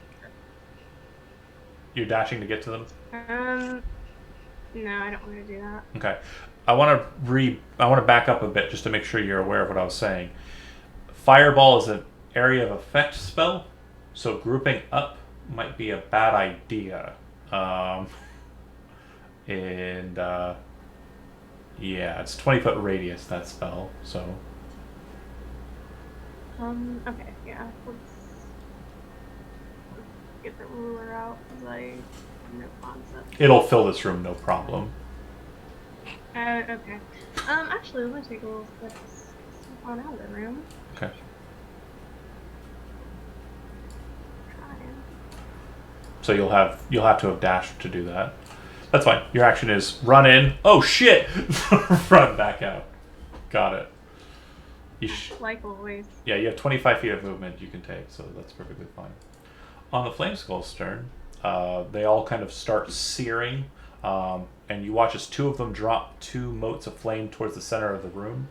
You're dashing to get to them? No, I don't want to do that. Okay. I want to back up a bit just to make sure you're aware of what I was saying. Fireball is an area of effect spell, so grouping up might be a bad idea. Yeah, it's 20-foot radius, that spell, so. Okay, yeah. Let's get the ruler out because I have no concept. It'll fill this room, no problem. Okay. Actually, let me take a little step on out of the room. Okay. Trying. So you'll have to have dashed to do that. That's fine. Your action is run in. Oh shit! Run back out. Got it. Like always. Yeah, you have 25 feet of movement you can take, so that's perfectly fine. On the Flame Skull's turn, they all kind of start searing, and you watch as two of them drop 2 motes of flame towards the center of the room.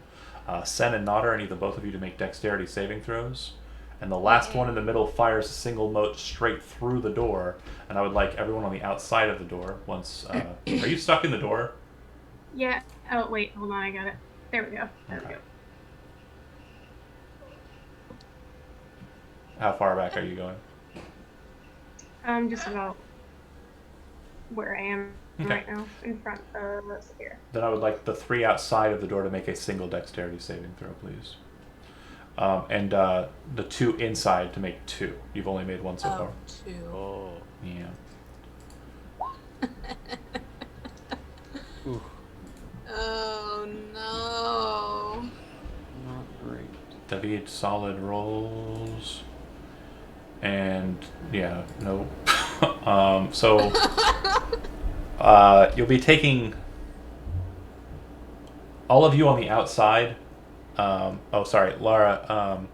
Sen and Nodder, I need the both of you to make dexterity saving throws. And the last one in the middle fires a single mote straight through the door, and I would like everyone on the outside of the door once... are you stuck in the door? Yeah. Oh, wait. Hold on. I got it. There we go. There we Okay. go. How far back are you going? Just about where I am Okay. right now, in front of us here. Then I would like the 3 outside of the door to make a single dexterity saving throw, please. And the 2 inside to make 2. You've only made 1 so far. 2. Oh. Yeah. Ooh, Oh no. not great. David, solid rolls. And yeah, no. So you'll be taking all of you on the outside. Oh, sorry, Lara.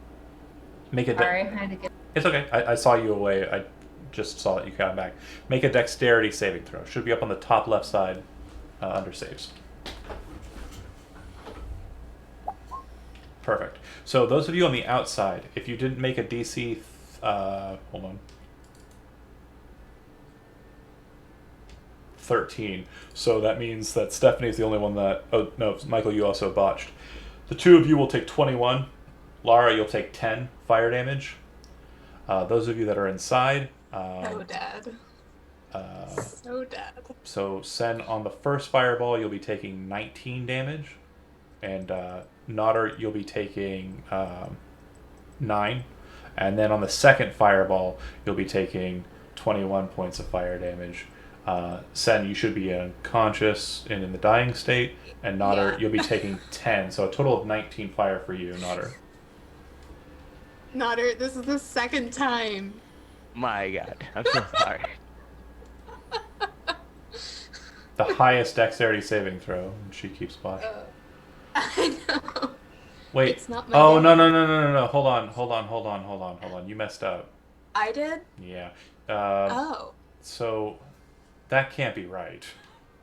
Make a. Sorry, I had to get. It's okay. I saw you away. I just saw that you got back. Make a dexterity saving throw. Should be up on the top left side, under saves. Perfect. So those of you on the outside, if you didn't make a DC, hold on. 13. So that means that Stephanie's the only one that... Oh, no, Michael, you also botched. The 2 of you will take 21. Lara, you'll take 10 fire damage. Those of you that are inside... So dead. So dead. So Sen, on the first fireball, you'll be taking 19 damage. And Nodder, you'll be taking 9. And then on the second fireball, you'll be taking 21 points of fire damage. Sen, you should be unconscious and in the dying state. And Nodder, Yeah. you'll be taking 10. So a total of 19 fire for you, Nodder. Nodder, this is the second time. My God, I'm so sorry. The highest dexterity saving throw. And she keeps watching. I know. Wait. It's not my Oh, day. no. Hold on. You messed up. I did? Yeah. Oh. So that can't be right.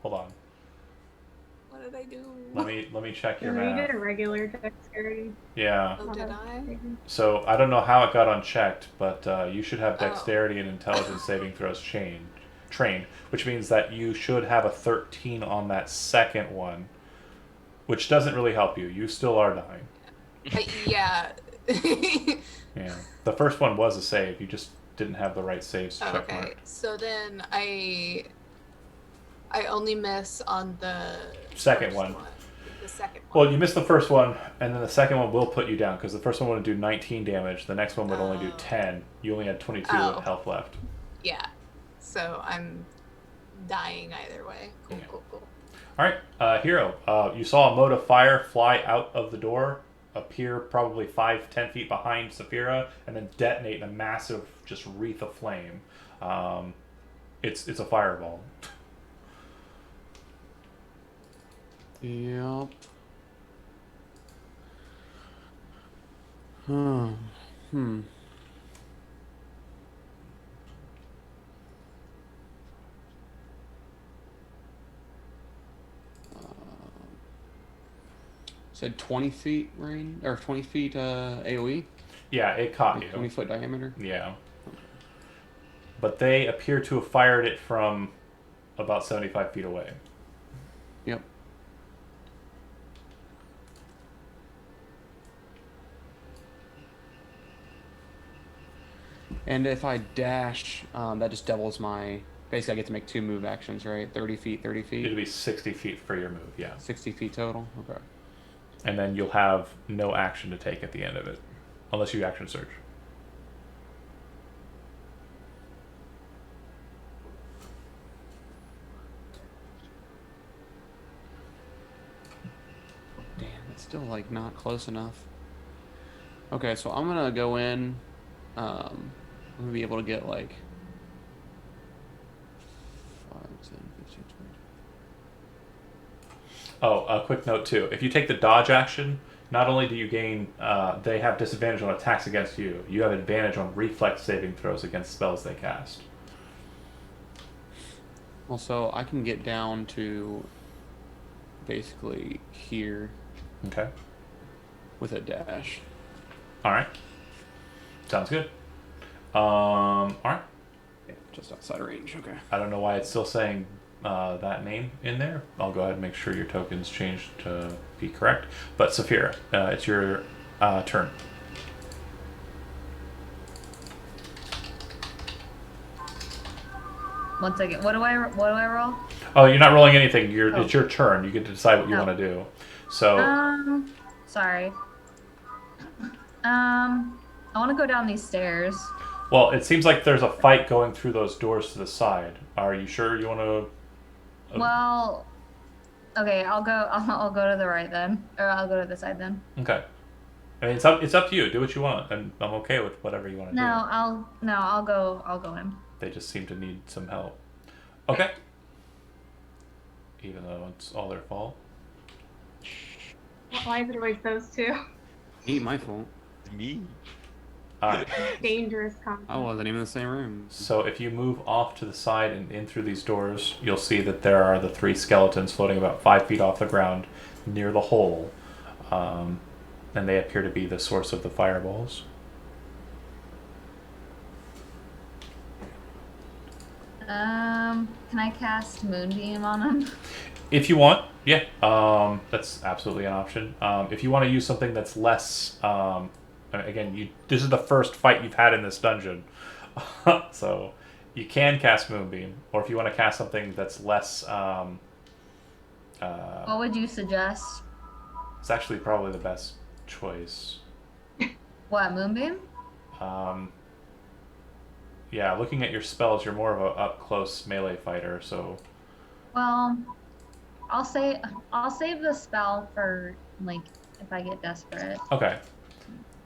Hold on. What did I do? Let me check your You math. did a regular dexterity. Yeah. Oh, did I? So I don't know how it got unchecked, but you should have Oh. dexterity and intelligence saving throws trained, which means that you should have a 13 on that second one, which doesn't really help you. You still are dying. Yeah. Yeah. The first one was a save. You just didn't have the right saves check Okay. mark. So then I only miss on the Second first one. The second one. Well, you missed the first one, and then the second one will put you down because the first one would do 19 damage. The next one would only do Oh. 10. You only had 22 Oh. health left. Yeah. So I'm dying either way. Cool, Yeah. cool. All right, Hero. You saw a mote of fire fly out of the door, appear probably 5-10 feet behind Saphira, and then detonate in a massive just wreath of flame. It's a fireball. Yep. Hmm. Said 20 feet range or 20 feet AOE, Yeah, it caught like 20 you. foot diameter. Yeah. But they appear to have fired it from about 75 feet away. Yep. And if I dash, that just doubles my. Basically, I get to make 2 move actions, right? 30 feet, 30 It'd feet, be 60 feet for your move, yeah. 60 feet total. Okay. And then you'll have no action to take at the end of it, unless you action surge. Damn, it's still like not close enough. Okay, so I'm gonna go in. I'm gonna be able to get like 5, 10, 15, 20. Oh, a quick note too. If you take the dodge action, not only do you gain, they have disadvantage on attacks against you. You have advantage on reflex saving throws against spells they cast. Also, I can get down to basically here Okay. with a dash. All right. Sounds good. All right. Yeah, just outside range. Okay. I don't know why it's still saying that name in there. I'll go ahead and make sure your token's changed to be correct. But Saphira, it's your turn. One second. What do I roll? Oh, you're not rolling anything. It's your turn. You get to decide what you Oh. want to do. So Sorry. I want to go down these stairs. well, it seems like there's a fight going through those doors to the side. Are you sure you want to? Well, okay. I'll go to the right then, or I'll go to the side then. Okay. I mean, it's up to you. Do what you want, and I'm okay with whatever you want to do. I'll go in. They just seem to need some help. Okay. Even though it's all their fault. Why is it always those two? Ain't my fault. Me. Alright. Dangerous concept. I wasn't even in the same room. So if you move off to the side and in through these doors, you'll see that there are the 3 skeletons floating about 5 feet off the ground near the hole. And they appear to be the source of the fireballs. Can I cast Moonbeam on him? If you want, yeah, that's absolutely an option. If you want to use something that's less, again, this is the first fight you've had in this dungeon, so you can cast Moonbeam, or if you want to cast something that's less, What would you suggest? it's actually probably the best choice. What, Moonbeam? Yeah, looking at your spells, you're more of a up close melee fighter, so Well, I'll save the spell for like if I get desperate. okay.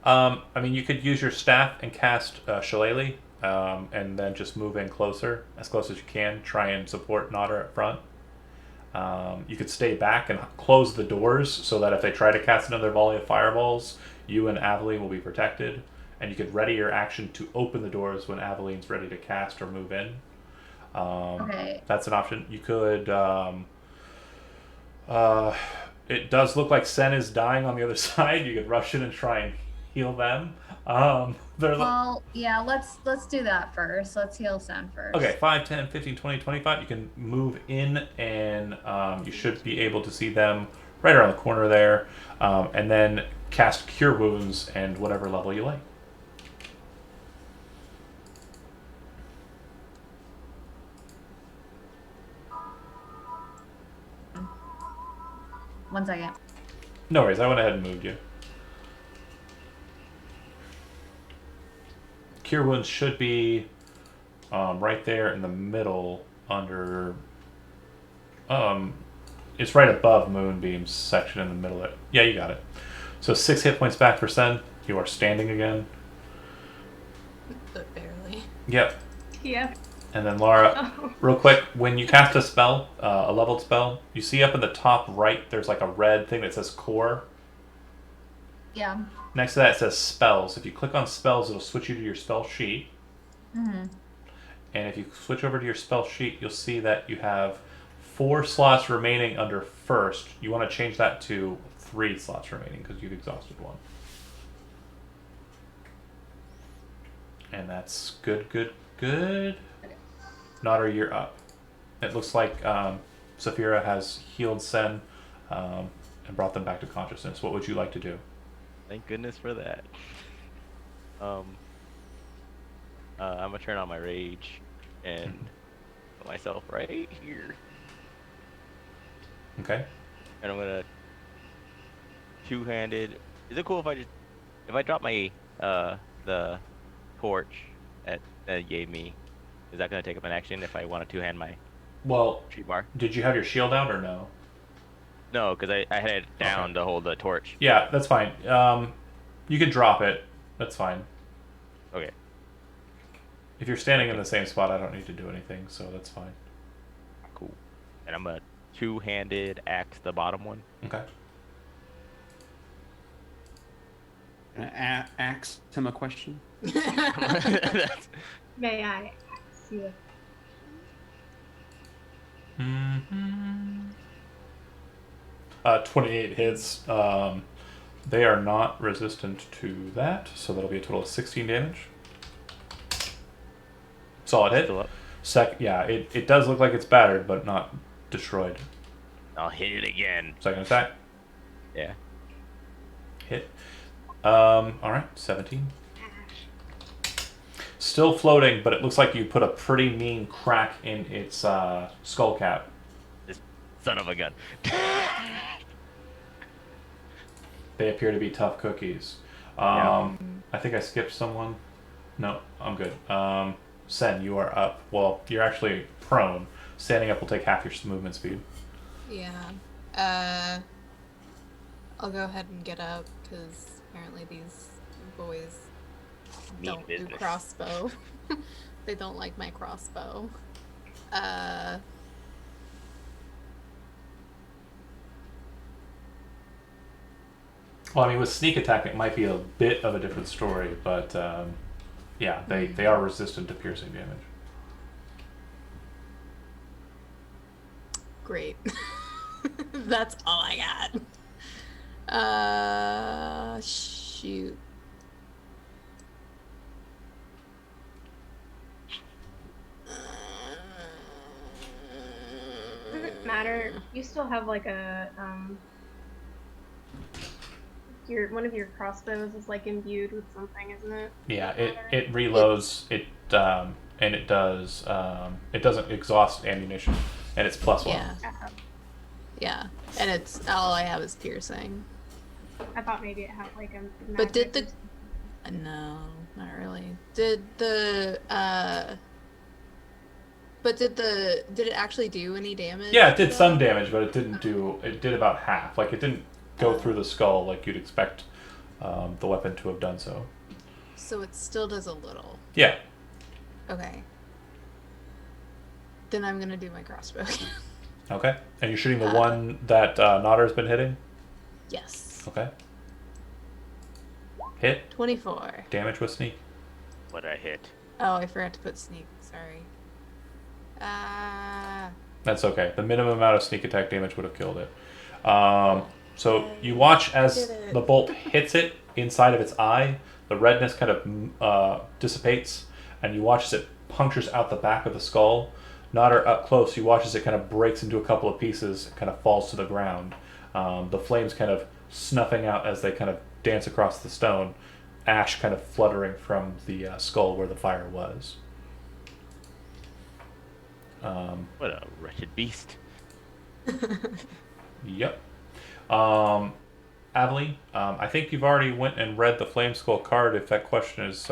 I mean, you could use your staff and cast Shillelagh, and then just move in closer, as close as you can. Try and support Nodder at front. You could stay back and close the doors so that if they try to cast another volley of fireballs, you and Aveline will be protected. And you could ready your action to open the doors when Aveline's ready to cast or move in. Okay. That's an option. You could... it does look like Sen is dying on the other side. You could rush in and try and heal them. Well, yeah, let's do that first. Let's heal Sen first. Okay, 5, 10, 15, 20, 25. You can move in and you should be able to see them right around the corner there. And then cast Cure Wounds and whatever level you like. One second. No worries, I went ahead and moved you. Cure Wounds should be right there in the middle under... it's right above Moonbeam's section in the middle of it. Yeah, you got it. So 6 hit points back for Sen. You are standing again. But barely. Yep. Yeah. And then Laura, Oh. real quick, when you cast a spell, a leveled spell, you see up in the top right, there's like a red thing that says core. Yeah. Next to that, it says spells. If you click on spells, it'll switch you to your spell sheet. Mm-hmm. And if you switch over to your spell sheet, you'll see that you have 4 slots remaining under first. You want to change that to 3 slots remaining because you've exhausted one. And that's good, good, good. Nodder, you're up. It looks like Saphira has healed Sen and brought them back to consciousness. What would you like to do? Thank goodness for that. I'm gonna turn on my rage and put myself right here, Okay. and I'm gonna two-handed. Is it cool if I drop my the torch that it gave me? Is that gonna take up an action if I want to two-hand my Well, sheet bar? did you have your shield out or no? No, because I had it down to hold the torch. Yeah, that's fine. You can drop it. That's fine. Okay. If you're standing in the same spot, I don't need to do anything, so that's fine. Cool. And I'm gonna two-handed axe the bottom one. Okay. Ask him a question. That's- May I ask you? Mm-hmm. 28 hits. They are not resistant to that, so that'll be a total of 16 damage. Solid hit. Still up. Yeah, it does look like it's battered, but not destroyed. I'll hit it again. Second attack. Yeah. Hit. Alright, 17. Still floating, but it looks like you put a pretty mean crack in its skull cap. This son of a gun. They appear to be tough cookies. Yeah. I think I skipped someone. No, I'm good. Sen, you are up. Well, you're actually prone. Standing up will take half your movement speed. Yeah. I'll go ahead and get up because apparently these boys Mean don't business. do crossbow. They don't like my crossbow. Well, I mean, with sneak attack, it might be a bit of a different story, but yeah, they are resistant to piercing damage. Great. That's all I got. Shoot. Doesn't matter. You still have like a one of your crossbows is like imbued with something, isn't it? Yeah, it reloads and it doesn't exhaust ammunition, and it's +1. Yeah. Yeah. And it's all I have is piercing. I thought maybe it had like a. But did magic the no, not really. Did the but did it actually do any damage? Yeah, it did though? some damage, but it did about half. Like, it didn't go through the skull like you'd expect the weapon to have done so. So it still does a little. Yeah. Okay. Then I'm gonna do my crossbow. Okay. And you're shooting the one that Nodder's been hitting? Yes. Okay. Hit. 24. Damage with sneak. What I hit. Oh, I forgot to put sneak. Sorry. That's okay. The minimum amount of sneak attack damage would have killed it. So you watch as the bolt hits it inside of its eye. The redness kind of dissipates, and you watch as it punctures out the back of the skull. Nodder up close, you watch as it kind of breaks into a couple of pieces and kind of falls to the ground. The flames kind of snuffing out as they kind of dance across the stone. Ash kind of fluttering from the skull where the fire was. What a wretched beast. Yep. Aveline, I think you've already went and read the Flame Skull card. If that question is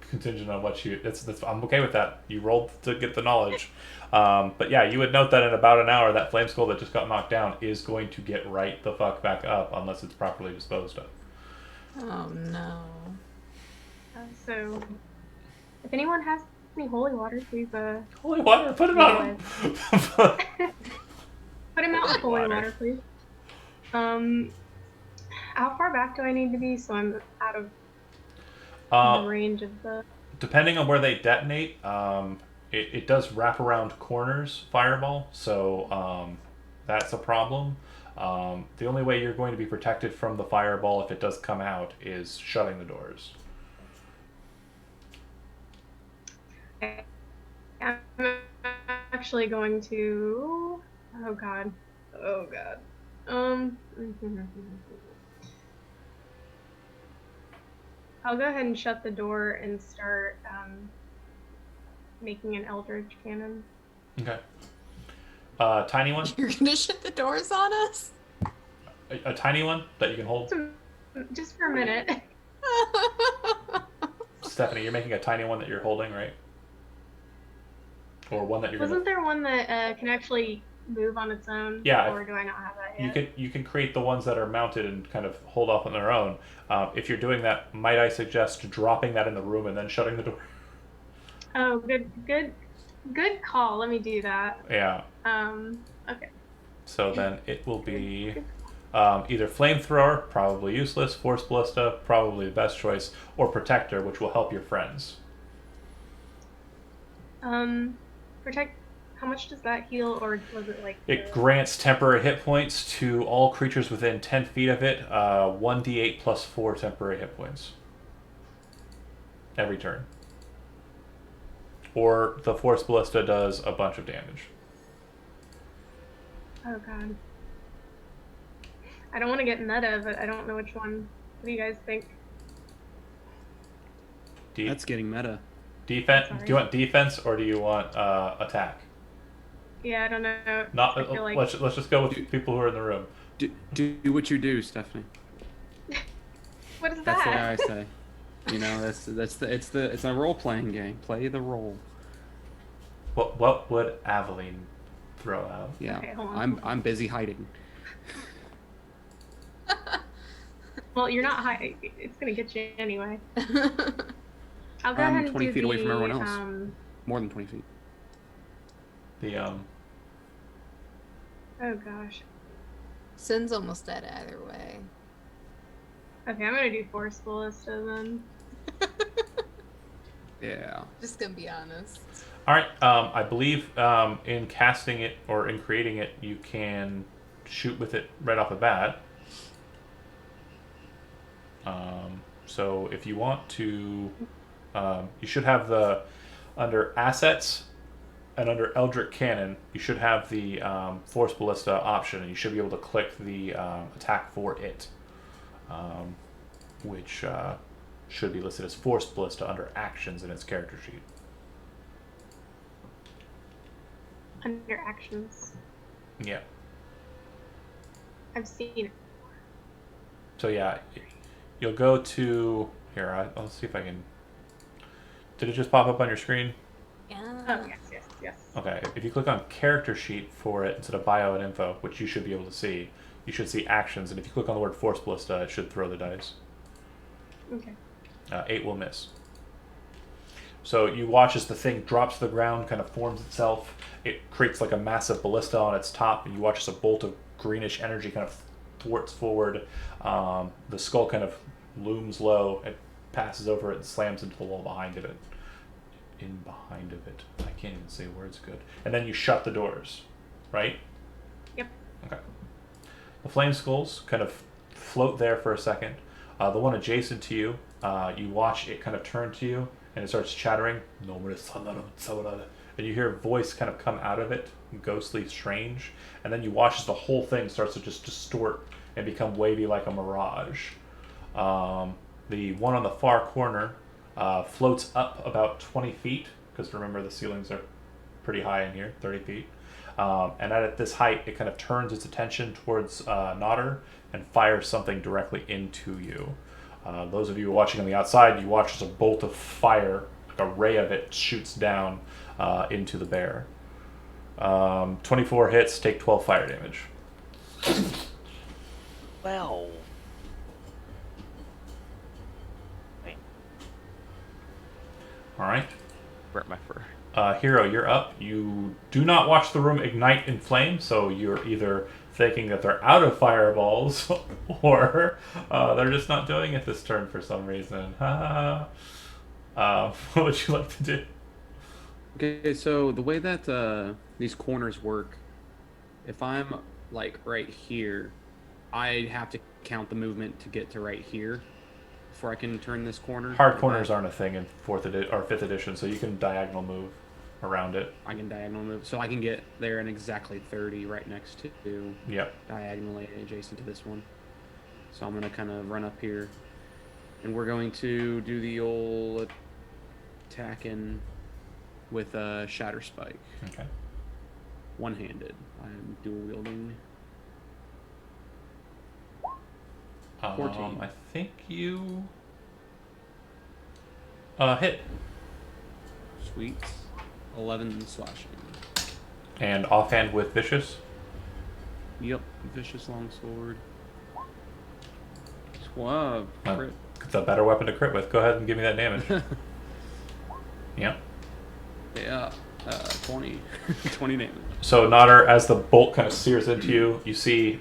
contingent on what you, I'm okay with that. You rolled to get the knowledge, but yeah, you would note that in about an hour, that Flame Skull that just got knocked down is going to get right the fuck back up unless it's properly disposed of. Oh no. So, if anyone has any holy water, please Holy water, put him out. put him out with holy Water. water, please. How far back do I need to be so I'm out of the range of the? Depending on where they detonate, it does wrap around corners, fireball, so that's a problem. The only way you're going to be protected from the fireball if it does come out is shutting the doors. I'm actually going to. Oh god. Oh god. I'll go ahead and shut the door and start making an eldritch cannon. Okay. Tiny one? You're gonna shut the doors on us? A tiny one that you can hold? Just for a minute. Stephanie, you're making a tiny one that you're holding, right? Or one that you're Wasn't gonna... there one that can actually move on its own? Yeah. Or do I not have that yet? You can create the ones that are mounted and kind of hold off on their own. If you're doing that, might I suggest dropping that in the room and then shutting the door? Oh, good call. Let me do that. Yeah. Okay. So then it will be Either flamethrower, probably useless, force ballista, probably the best choice, or protector, which will help your friends. Protect. How much does that heal, or was it like? It grants temporary hit points to all creatures within 10 feet of it. 1d8 plus 4 temporary hit points every turn. Or the force ballista does a bunch of damage. Oh god. I don't want to get meta, but I don't know which one. What do you guys think? That's getting meta. Defense. Sorry. Do you want defense or do you want attack? Yeah, I don't know. Not. I feel like... Let's just go with people who are in the room. Do what you do, Stephanie. What is That's that? the way I say. You know, it's a role playing game. Play the role. What would Aveline throw out? Yeah, Okay, hold on. I'm busy hiding. Well, you're not high. It's gonna get you anyway. I'll go I'm ahead and 20 do feet away from the, everyone else. More than 20 feet. Oh gosh. Sin's almost dead either way. Okay, I'm gonna do force ballista then. Yeah. Just gonna be honest. All right. I believe in casting it or in creating it, you can shoot with it right off the bat. So if you want to, you should have the under assets and under Eldritch Cannon, you should have the force ballista option, and you should be able to click the attack for it, which should be listed as force ballista under actions in its character sheet. Under actions. Yeah. I've seen it. So yeah, you'll go to here. I'll see if I can. Did it just pop up on your screen? Yeah. Oh yes. Okay. If you click on character sheet for it instead of bio and info, which you should be able to see, you should see actions. And if you click on the word force ballista, it should throw the dice. Okay. 8 will miss. So you watch as the thing drops to the ground, kind of forms itself. It creates like a massive ballista on its top, and you watch as a bolt of greenish energy kind of thwarts forward. The skull kind of looms low. It passes over it and slams into the wall behind of it. I can't even say words good. And then you shut the doors, right? Yep. Okay. The flame skulls kind of float there for a second. The one adjacent to you, you watch it kind of turn to you, and it starts chattering. And you hear a voice kind of come out of it, ghostly, strange. And then you watch as the whole thing starts to just distort and become wavy like a mirage. The one on the far corner floats up about 20 feet, because remember the ceilings are pretty high in here, 30 feet. And at this height, it kind of turns its attention towards Nodder and fires something directly into you. Those of you watching on the outside, you watch as a bolt of fire, like a ray of it, shoots down into the bear. 24 hits, take 12 fire damage. Well. All right. Burnt my fur. Hero, you're up. You do not watch the room ignite in flame, so you're either thinking that they're out of fireballs or they're just not doing it this turn for some reason. What would you like to do? Okay, so the way that these corners work, if I'm like right here, I have to count the movement to get to right here before I can turn this corner. Hard corners aren't a thing in 5th edition, so you can diagonal move around it. I can diagonal move, so I can get there in exactly 30 right next to Yep. diagonally adjacent to this one. So I'm gonna kind of run up here, and we're going to do the old attacking with a shatter spike. Okay. One-handed. I'm dual wielding. 14. I think you hit. Sweet. 11 slashing. And offhand with vicious. Yep. Vicious longsword. 12. Crit. It's a better weapon to crit with. Go ahead and give me that damage. Yep. Yeah. 20. 20 damage. So Nodder, as the bolt kind of sears into you, you see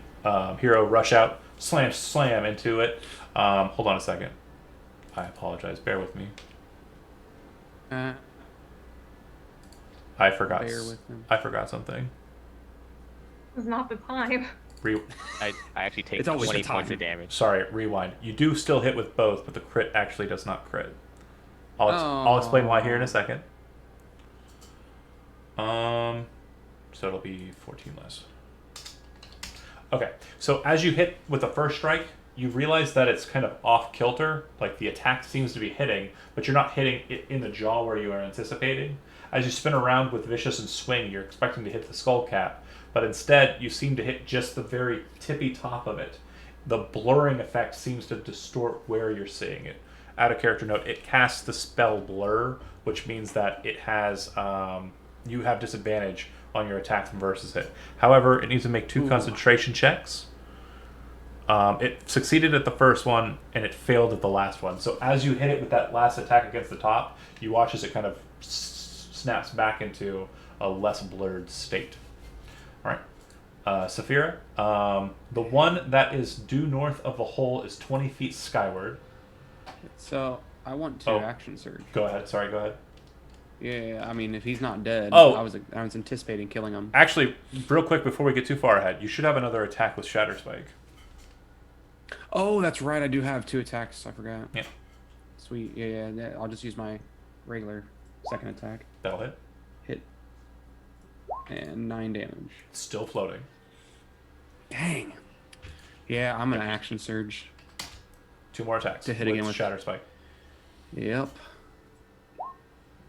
Hero rush out, slam into it. Hold on a second. I apologize. Bear with me. I forgot. Bear with him. I forgot something. It's not the time. I actually take It's always 20 the points time. of damage. Sorry, rewind. You do still hit with both, but the crit actually does not crit. I'll explain why here in a second. So it'll be 14 less. Okay, so as you hit with the first strike, you realize that it's kind of off kilter. Like the attack seems to be hitting, but you're not hitting it in the jaw where you are anticipating. As you spin around with Vicious and swing, you're expecting to hit the skull cap, but instead you seem to hit just the very tippy top of it. The blurring effect seems to distort where you're seeing it. Add a character note, it casts the spell Blur, which means that it has you have disadvantage on your attack versus it. However, it needs to make 2 concentration checks. It succeeded at the first one, and it failed at the last one. So as you hit it with that last attack against the top, you watch as it kind of snaps back into a less blurred state. All right. Saphira, the one that is due north of the hole is 20 feet skyward. So I want to action surge. Go ahead. Sorry, go ahead. Yeah, I mean, if he's not dead, Oh. I was anticipating killing him. Actually, real quick before we get too far ahead, you should have another attack with Shatter Spike. Oh, that's right. I do have 2 attacks. I forgot. Yeah. Sweet. Yeah. I'll just use my regular second attack. That'll hit. Hit. And 9 damage. Still floating. Dang. Yeah, I'm gonna action surge. 2 more attacks To hit with again with- Shatter Spike. Yep.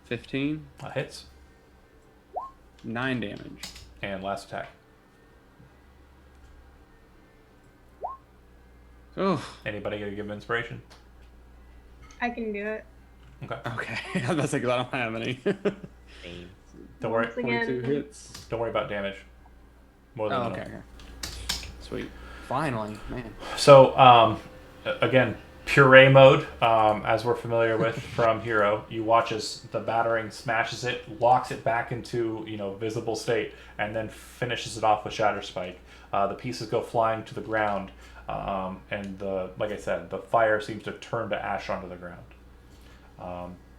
15. Hits. 9 damage. And last attack. Oh. Anybody gonna give him inspiration? I can do it. Okay. Okay. I was about to say 'cause I don't have any. Same. Don't worry. Once again, 22 hits. Don't worry about damage. More than Oh, enough. okay. Sweet. Finally, man. So, again, puree mode, as we're familiar with from Hero. You watch as the battering smashes it, locks it back into visible state, and then finishes it off with Shatter Spike. The pieces go flying to the ground, and like I said, the fire seems to turn to ash onto the ground.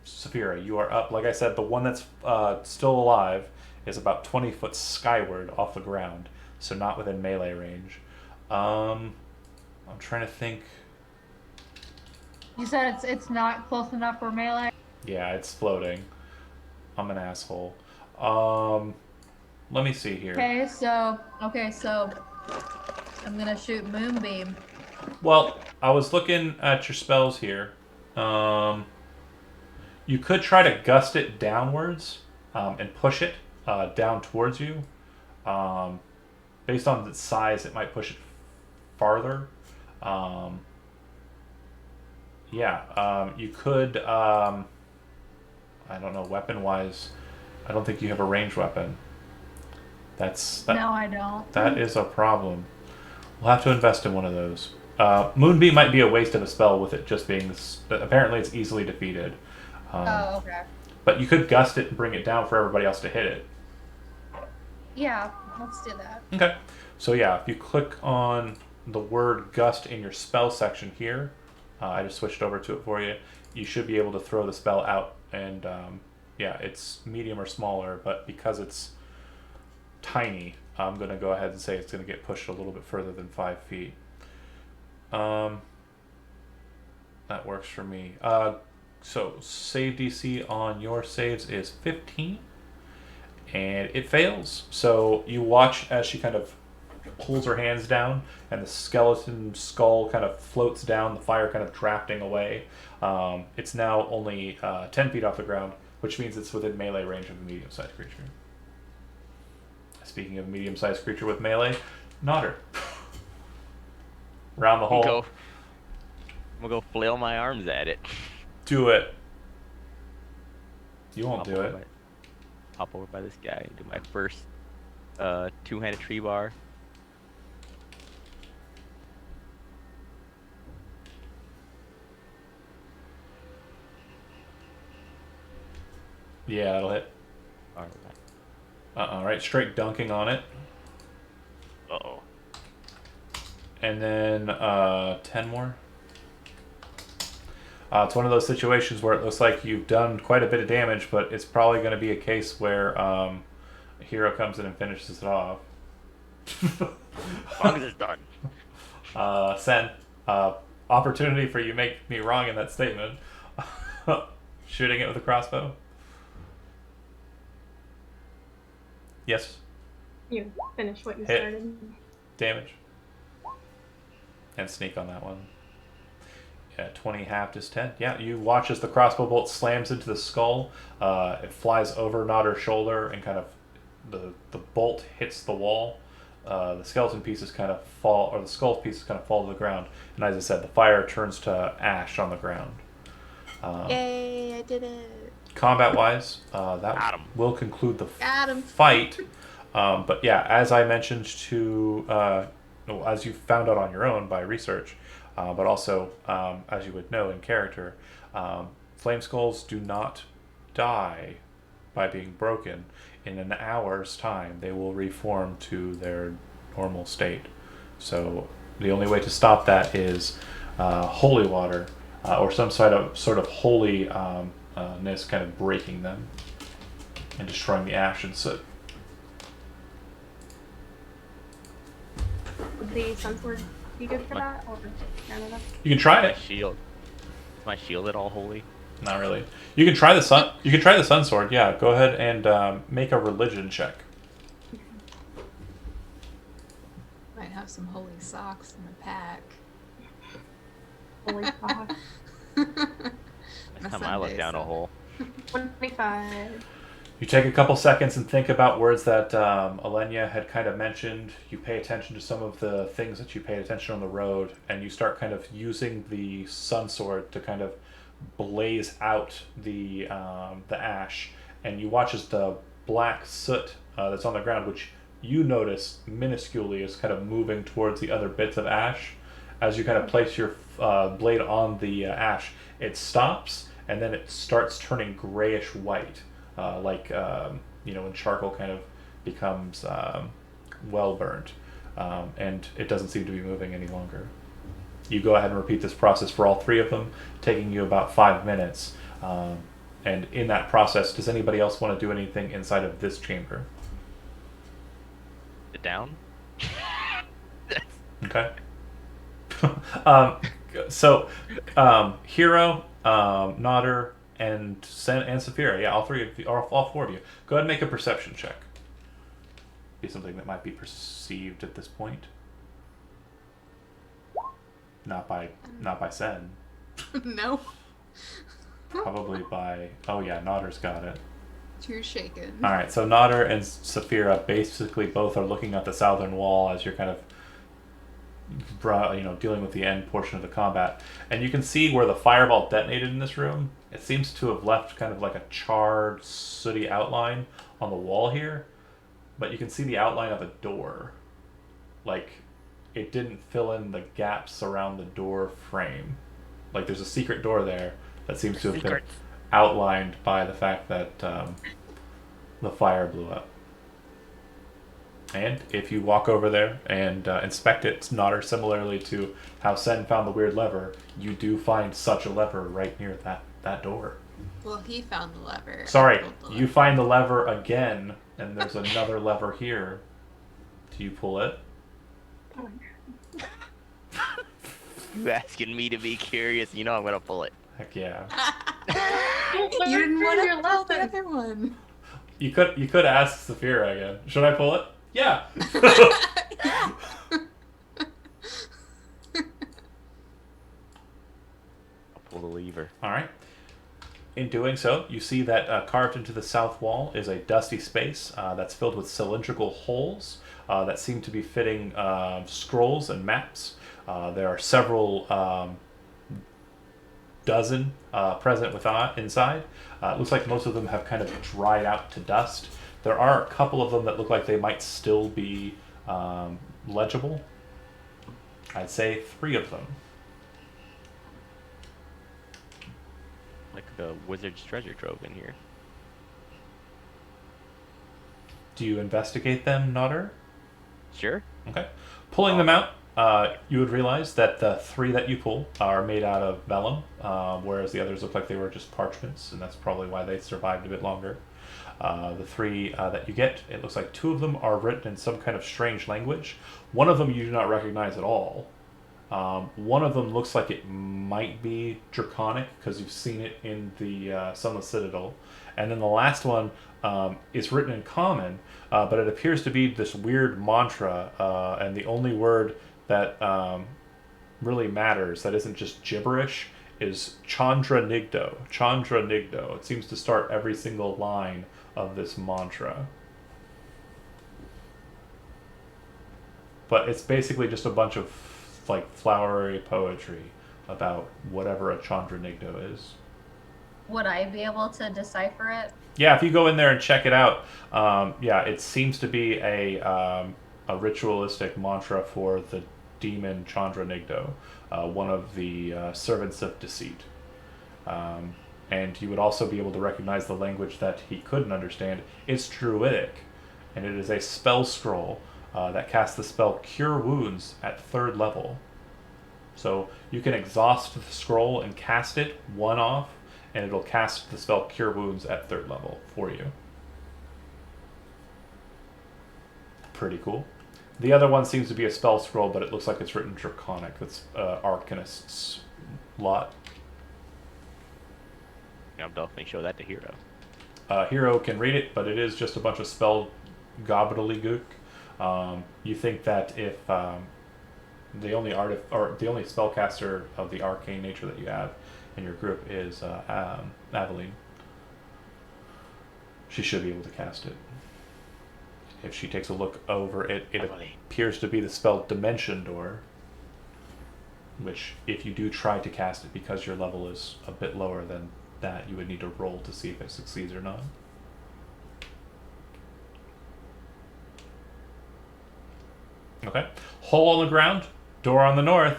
Saphira, you are up. Like I said, the one that's still alive is about 20 foot skyward off the ground, so not within melee range. I'm trying to think. You said it's not close enough for melee. Yeah, it's floating. I'm an asshole. Let me see here. Okay, so I'm gonna shoot Moonbeam. Well, I was looking at your spells here. You could try to gust it downwards and push it down towards you. Based on its size, it might push it farther. You could. I don't know. Weapon-wise, I don't think you have a ranged weapon. No, I don't. That is a problem. We'll have to invest in one of those. Moonbeam might be a waste of a spell with it just being this. Apparently, it's easily defeated. Oh, okay. But you could gust it and bring it down for everybody else to hit it. Yeah, let's do that. Okay. So yeah, if you click on the word gust in your spell section here, I just switched over to it for you. You should be able to throw the spell out, and it's medium or smaller, but because it's tiny, I'm going to go ahead and say it's going to get pushed a little bit further than 5 feet. That works for me. So save DC on your saves is 15, and it fails. So you watch as she kind of pulls her hands down, and the skeleton skull kind of floats down, the fire kind of drafting away. It's now only 10 feet off the ground, which means it's within melee range of a medium-sized creature. Speaking of medium-sized creature with melee, Nodder. Round the hole. I'm gonna go flail my arms at it. Do it. You won't Hop do over it. Hop over by this guy. Do my first two-handed tree bar. Yeah, that'll hit. Alright. Right, straight dunking on it. Uh-oh. And then 10 more. It's one of those situations where it looks like you've done quite a bit of damage, but it's probably going to be a case where a hero comes in and finishes it off. As long as it's done. Sen, opportunity for you make me wrong in that statement. Shooting it with a crossbow. Yes. You finish what you Hit. started. Damage. And sneak on that one. Yeah, 20 halved is 10. Yeah, you watch as the crossbow bolt slams into the skull. It flies over Nodder's shoulder and kind of the bolt hits the wall. The skeleton pieces kind of fall, or the skull pieces kind of fall to the ground. And as I said, the fire turns to ash on the ground. Yay, I did it. Combat-wise, that Got 'em. will conclude the Got 'em. fight. But yeah, as I mentioned as you found out on your own by research, but also as you would know in character, flame skulls do not die by being broken. In an hour's time, they will reform to their normal state. So the only way to stop that is holy water or some sort of holy ness kind of breaking them and destroying the ash and soot. Would the sunsword be good for that, or none of that? You can try My it. shield. Is my shield at all holy? Not really. You can try the sun. You can try the sun sword. Yeah, go ahead and make a religion check. Might have some holy socks in the pack. Holy fuck. Next time I look down a hole. 25. You take a couple seconds and think about words that Alenia had kind of mentioned. You pay attention to some of the things that you paid attention on the road, and you start kind of using the sun sword to kind of blaze out the ash. And you watch as the black soot that's on the ground, which you notice minusculely, is kind of moving towards the other bits of ash. As you kind of place your blade on the ash, it stops, and then it starts turning grayish white. Like when charcoal kind of becomes well burnt, and it doesn't seem to be moving any longer. You go ahead and repeat this process for all three of them, taking you about 5 minutes. And in that process, does anybody else want to do anything inside of this chamber? Sit down. Okay. Hero, Nodder, and Saphira, yeah, all four of you. Go ahead and make a perception check. Be something that might be perceived at this point. Not by Sen. No. Probably by. Oh yeah, Nodder's got it. Too shaken. All right, so Nodder and Saphira basically both are looking at the southern wall as you're kind of dealing with the end portion of the combat, and you can see where the fireball detonated in this room. It seems to have left kind of like a charred, sooty outline on the wall here, but you can see the outline of a door. Like, it didn't fill in the gaps around the door frame. Like, there's a secret door there that seems to have been outlined by the fact that the fire blew up. And if you walk over there and inspect it, Nodder, similarly to how Sen found the weird lever, you do find such a lever right near that door. Well, he found the lever. Sorry, you find the lever again, and there's another lever here. Do you pull it? You asking me to be curious? You know I'm gonna pull it. Heck yeah. You didn't want to pull the other one. You could ask Saphira again. Should I pull it? Yeah. I'll pull the lever. All right. In doing so, you see that carved into the south wall is a dusty space that's filled with cylindrical holes that seem to be fitting scrolls and maps. There are several dozen present inside. It looks like most of them have kind of dried out to dust. There are a couple of them that look like they might still be legible. I'd say 3 of them. Like the wizard's treasure trove in here. Do you investigate them, Nodder? Sure. Okay. Pulling them out, You would realize that the 3 that you pull are made out of vellum, whereas the others look like they were just parchments, and that's probably why they survived a bit longer. The 3 that you get, it looks like 2 of them are written in some kind of strange language. One of them you do not recognize at all. One of them looks like it might be Draconic because you've seen it in the Sunless Citadel. And then the last one is written in Common, but it appears to be this weird mantra, and the only word that really matters, that isn't just gibberish, is Chandra Nigdo. Chandra Nigdo. It seems to start every single line of this mantra. But it's basically just a bunch of like flowery poetry about whatever a Chandra Nigdo is. Would I be able to decipher it? Yeah, if you go in there and check it out, yeah, it seems to be a ritualistic mantra for the demon Chandra Nigdo, one of the servants of deceit. And you would also be able to recognize the language that he couldn't understand. It's Druidic, and it is a spell scroll that casts the spell Cure Wounds at 3rd level. So you can exhaust the scroll and cast it, 1 off, and it'll cast the spell Cure Wounds at 3rd level for you. Pretty cool. The other one seems to be a spell scroll, but it looks like it's written Draconic. It's Arcanist's lot. Yeah, I'll definitely show that to Hero. Hero can read it, but it is just a bunch of spell gobbledygook. You think that if the only the only spellcaster of the arcane nature that you have in your group is Aveline, she should be able to cast it. If she takes a look over it, it Aveline. appears to be the spell Dimension Door, which if you do try to cast it because your level is a bit lower than that, you would need to roll to see if it succeeds or not. Okay. Hole on the ground, door on the north.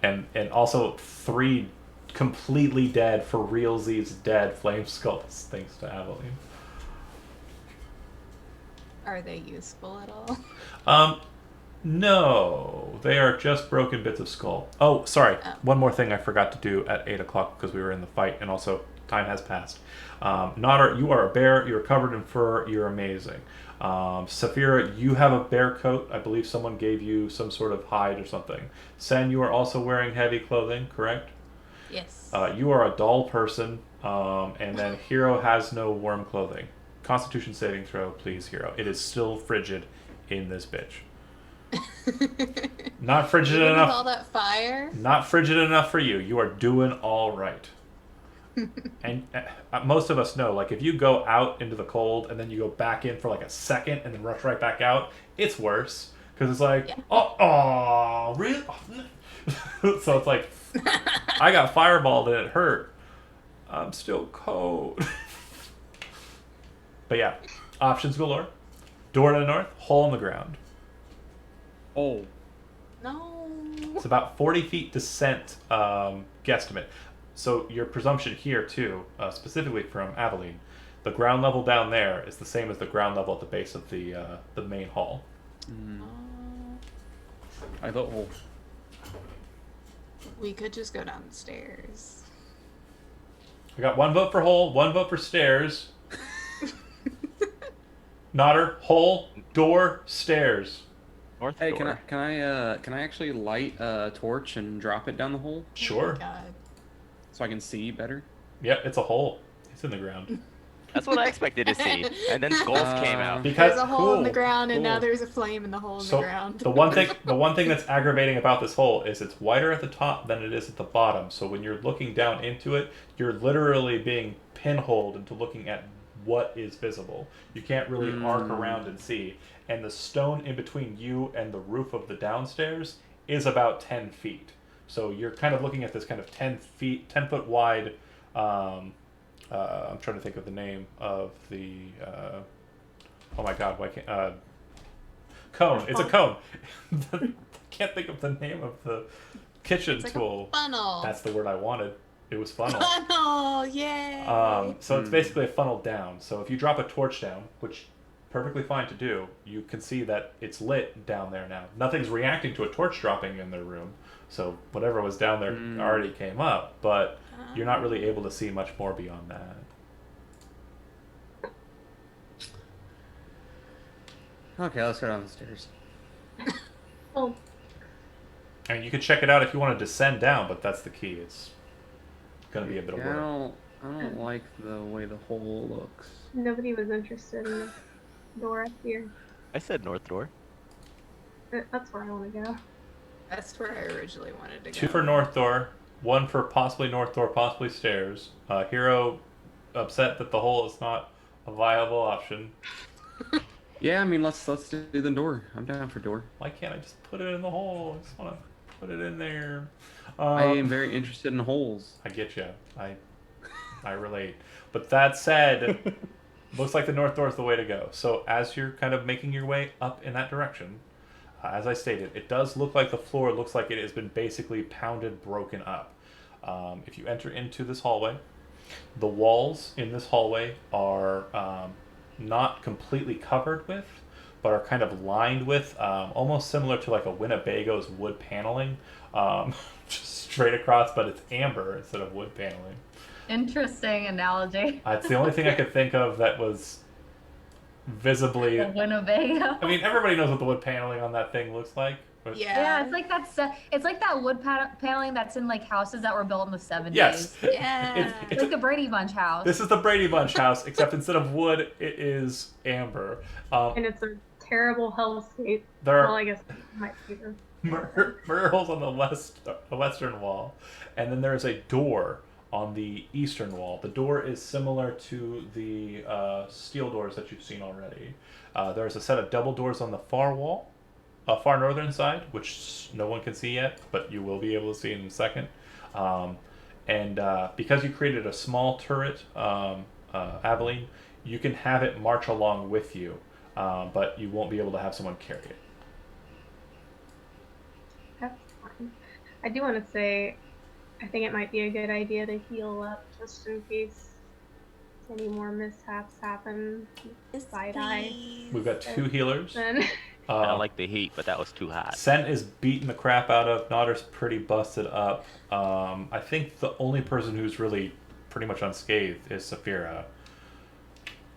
And also 3 completely dead, for realsies dead flame skulls, thanks to Aveline. Are they useful at all? No, they are just broken bits of skull. Oh, sorry. Oh. One more thing I forgot to do at 8 o'clock because we were in the fight, and also time has passed. Nodder, you are a bear. You're covered in fur. You're amazing. Saphira, you have a bear coat. I believe someone gave you some sort of hide or something. Sen, you are also wearing heavy clothing, correct? Yes. You are a dull person, and then Hero has no warm clothing. Constitution saving throw, please, Hero. It is still frigid in this bitch. Not frigid Even with enough. all that fire. Not frigid enough for you. You are doing all right. And most of us know, like, if you go out into the cold and then you go back in for like a second and then rush right back out, it's worse because it's like, Yeah. oh, really? So it's like, I got fireballed and it hurt. I'm still cold. But yeah, options galore. Door to the north, hole in the ground. Oh, No. It's about 40 feet descent guesstimate. So your presumption here too, specifically from Aveline, the ground level down there is the same as the ground level at the base of the main hall. I thought. Oh, We could just go down the stairs. I got 1 vote for hole, 1 vote for stairs. Nodder, hole, door, stairs. North hey, door. can I actually light a torch and drop it down the hole Sure. Oh my God. so I can see better? Yep, it's a hole. It's in the ground. That's what I expected to see. And then Gulf came out. Because There's a hole in the cool, ground, and now cool. there's a flame in the hole in So the ground. the one thing that's aggravating about this hole is it's wider at the top than it is at the bottom. So when you're looking down into it, you're literally being pinholed into looking at what is visible. You can't really arc around and see. And the stone in between you and the roof of the downstairs is about 10 feet. So you're kind of looking at this kind of 10 foot wide. I'm trying to think of the name of the. Oh my God! Why can't cone? It's a cone. Can't think of the name of the kitchen It's like tool. a funnel. That's the word I wanted. It was funnel. Funnel, yay! So it's basically a funnel down. So if you drop a torch down, which perfectly fine to do, you can see that it's lit down there now. Nothing's reacting to a torch dropping in their room, so whatever was down there already came up, but you're not really able to see much more beyond that. Okay, let's go down the stairs. Oh, I mean, you could check it out if you want to descend down, but that's the key. It's going to be a bit of Yeah, work. I don't like the way the hole looks. nobody was interested in the door up here. I said north door. That's where I want to go. That's where I originally wanted to go. 2 for north door, 1 for possibly north door, possibly stairs. Hero upset that the hole is not a viable option. Yeah, I mean, let's do the door. I'm down for door. Why can't I just put it in the hole? I just want to put it in there. I am very interested in holes. I get you. I relate. But that said, looks like the north door is the way to go. So as you're kind of making your way up in that direction, as I stated, it does look like the floor looks like it has been basically pounded, broken up. If you enter into this hallway, the walls in this hallway are not completely covered with, but are kind of lined with, almost similar to like a Winnebago's wood paneling, just straight across, but it's amber instead of wood paneling. Interesting analogy. It's the only thing I could think of that was visibly. The Winnebago. I mean, everybody knows what the wood paneling on that thing looks like. But Yeah, it's like it's like that wood paneling that's in like houses that were built in the 70s. Yes. Yeah. It's Like the Brady Bunch house. This is the Brady Bunch house, except instead of wood, it is amber. And it's a terrible hellscape. There Well, are I guess it might be the murder holes on the western wall, and then there's a door on the eastern wall. The door is similar to the steel doors that you've seen already. There's a set of double doors on the far wall, far northern side, which no one can see yet, but you will be able to see in a second. And because you created a small turret, Aveline, you can have it march along with you, but you won't be able to have someone carry it. That's fine. I do want to say, I think it might be a good idea to heal up just in case any more mishaps happen. Side eye. We've got 2 healers. Then I don't like the heat, but that was too hot. Sen is beating the crap out of. Notter's pretty busted up. I think the only person who's really pretty much unscathed is Saphira.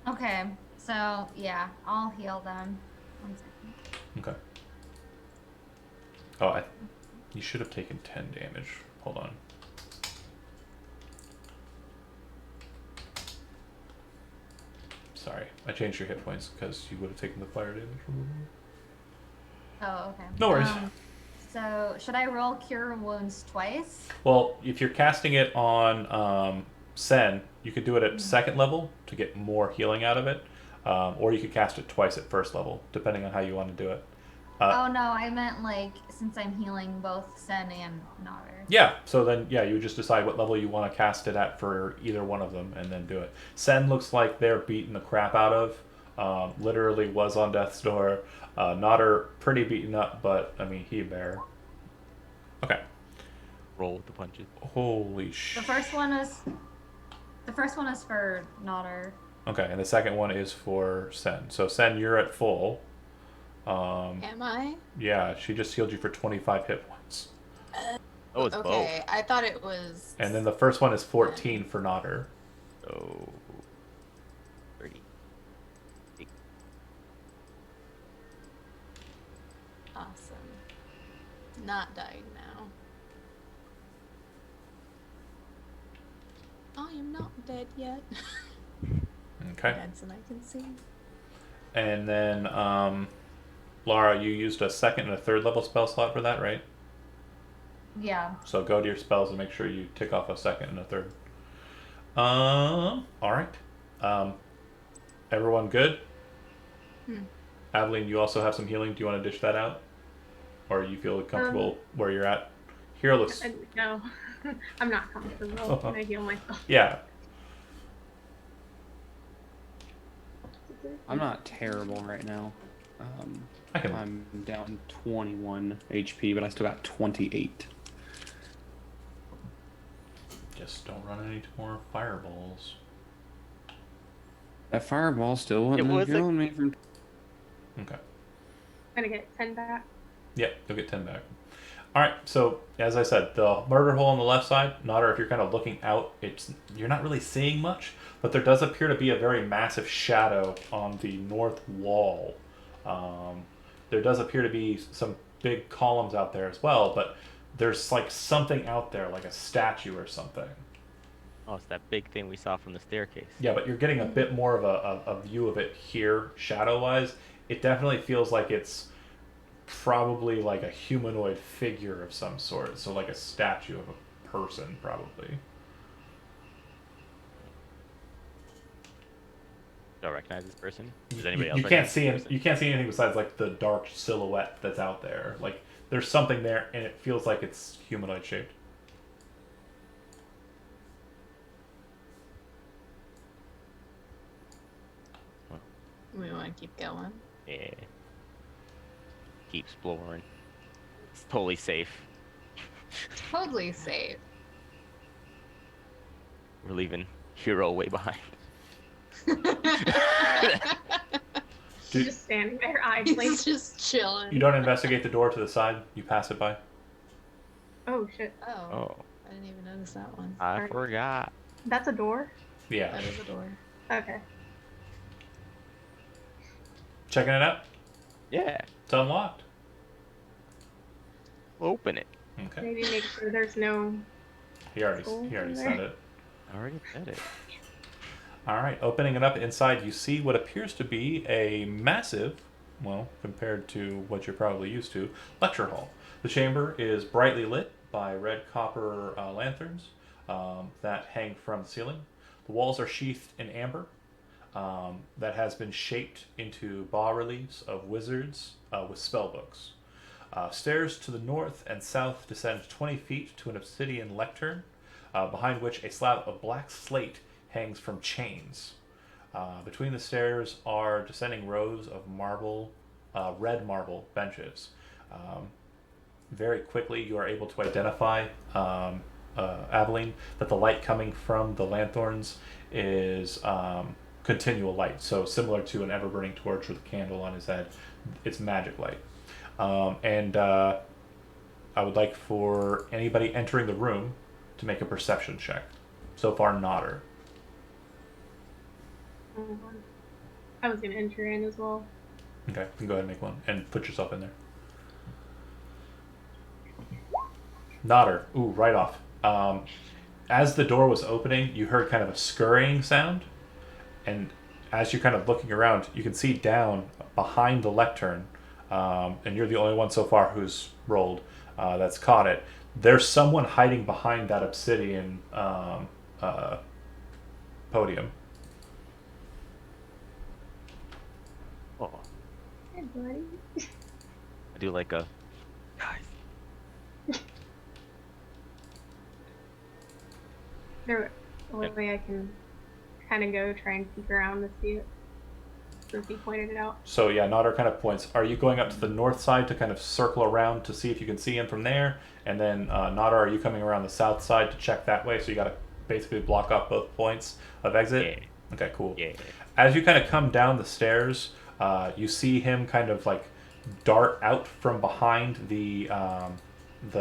Okay, so yeah, I'll heal them. 1 second. Okay. Oh, you should have taken 10 damage. Hold on. Sorry, I changed your hit points because you would have taken the fire damage removal. Oh, okay. No worries. So should I roll Cure Wounds twice? Well, if you're casting it on Sen, you could do it at second level to get more healing out of it, or you could cast it twice at first level, depending on how you want to do it. Oh no, I meant like since I'm healing both Sen and Nodder. Yeah, so then, you would just decide what level you want to cast it at for either one of them, and then do it. Sen looks like they're beating the crap out of. Literally was on death's door. Nodder pretty beaten up, but, I mean, he a bear. Okay. Roll with the punches. Holy shit. The first one is for Nodder. Okay, and the second one is for Sen. So, Sen, you're at full. Am I? Yeah, she just healed you for 25 hit points. Oh, it's Okay, I thought it was. And then the first one is 14 for Nodder. both. Oh. 30. Awesome. Not dying now. I am not dead yet. Okay. That's and I can see. And then, Lara, you used a second and a third level spell slot for that, right? Yeah. So go to your spells and make sure you tick off a second and a third. Alright. Everyone good? Aveline, you also have some healing. Do you want to dish that out? Or you feel comfortable where you're at? Here looks... no, I'm not comfortable. Can I heal myself? Yeah. I'm not terrible right now. I'm down 21 HP, but I still got 28. Just don't run any more fireballs. That fireball still It wasn't was a- killing me from. Okay. I'm gonna get 10 back. Yep, you'll get 10 back. Alright, so as I said, the murder hole on the left side, Nodder, if you're kind of looking out, you're not really seeing much, but there does appear to be a very massive shadow on the north wall. There does appear to be some big columns out there as well, but there's like something out there, like a statue or something. Oh, it's that big thing we saw from the staircase. Yeah, but you're getting a bit more of a view of it here, shadow-wise. It definitely feels like it's probably like a humanoid figure of some sort. So like a statue of a person, probably. Do I recognize this person? Does anybody You, else you can't recognize see this him. person? You can't see anything besides like the dark silhouette that's out there. Like there's something there, and it feels like it's humanoid shaped. We want to keep going. Yeah. Keep exploring. It's totally safe. Totally safe. We're leaving Hero way behind. Dude. Just standing there idly. He's just chilling. You don't investigate the door to the side. You pass it by. Oh shit. Oh, Oh, I didn't even notice that one. I Alright. forgot. That's a door? Yeah. That is a door. Okay. Checking it out. Yeah. It's unlocked. Open it. Okay. Maybe make sure there's no. He already Cool. said it. I already said it. All right, opening it up inside, you see what appears to be a massive, well, compared to what you're probably used to, lecture hall. The chamber is brightly lit by red copper lanterns that hang from the ceiling. The walls are sheathed in amber that has been shaped into bas-reliefs of wizards with spell books. Stairs to the north and south descend 20 feet to an obsidian lectern, behind which a slab of black slate hangs from chains. Between the stairs are descending rows of red marble benches. Very quickly, you are able to identify, Aveline, that the light coming from the lanthorns is continual light. So similar to an ever-burning torch with a candle on his head, it's magic light. I would like for anybody entering the room to make a perception check. So far, Nodder. I was gonna enter in as well. Okay, you can go ahead and make one and put yourself in there. Nodder. Ooh, right off. As the door was opening, you heard kind of a scurrying sound, and as you're kind of looking around, you can see down behind the lectern, and you're the only one so far who's rolled that's caught it. There's someone hiding behind that obsidian podium. Oh, Hey, buddy. I do like a guys. Is there a way I can kind of go try and peek around to see it? Since he pointed it out. So yeah, Nodder kind of points. Are you going up to the north side to kind of circle around to see if you can see him from there? And then Nodder, are you coming around the south side to check that way? So you got to basically block off both points of exit? Yeah. Okay, cool. Yeah. As you kind of come down the stairs, you see him kind of like dart out from behind the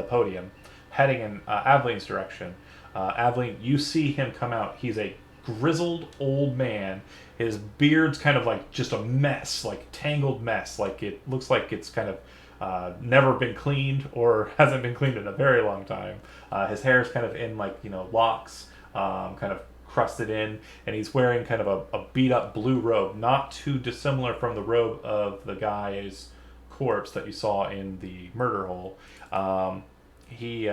podium, heading in Aveline's direction. Aveline, you see him come out. He's a grizzled old man. His beard's kind of like just a mess, like tangled mess. Like it looks like it's kind of never been cleaned or hasn't been cleaned in a very long time. His hair is kind of in like, locks, kind of crusted in, and he's wearing kind of a beat up blue robe, not too dissimilar from the robe of the guy's corpse that you saw in the murder hole. He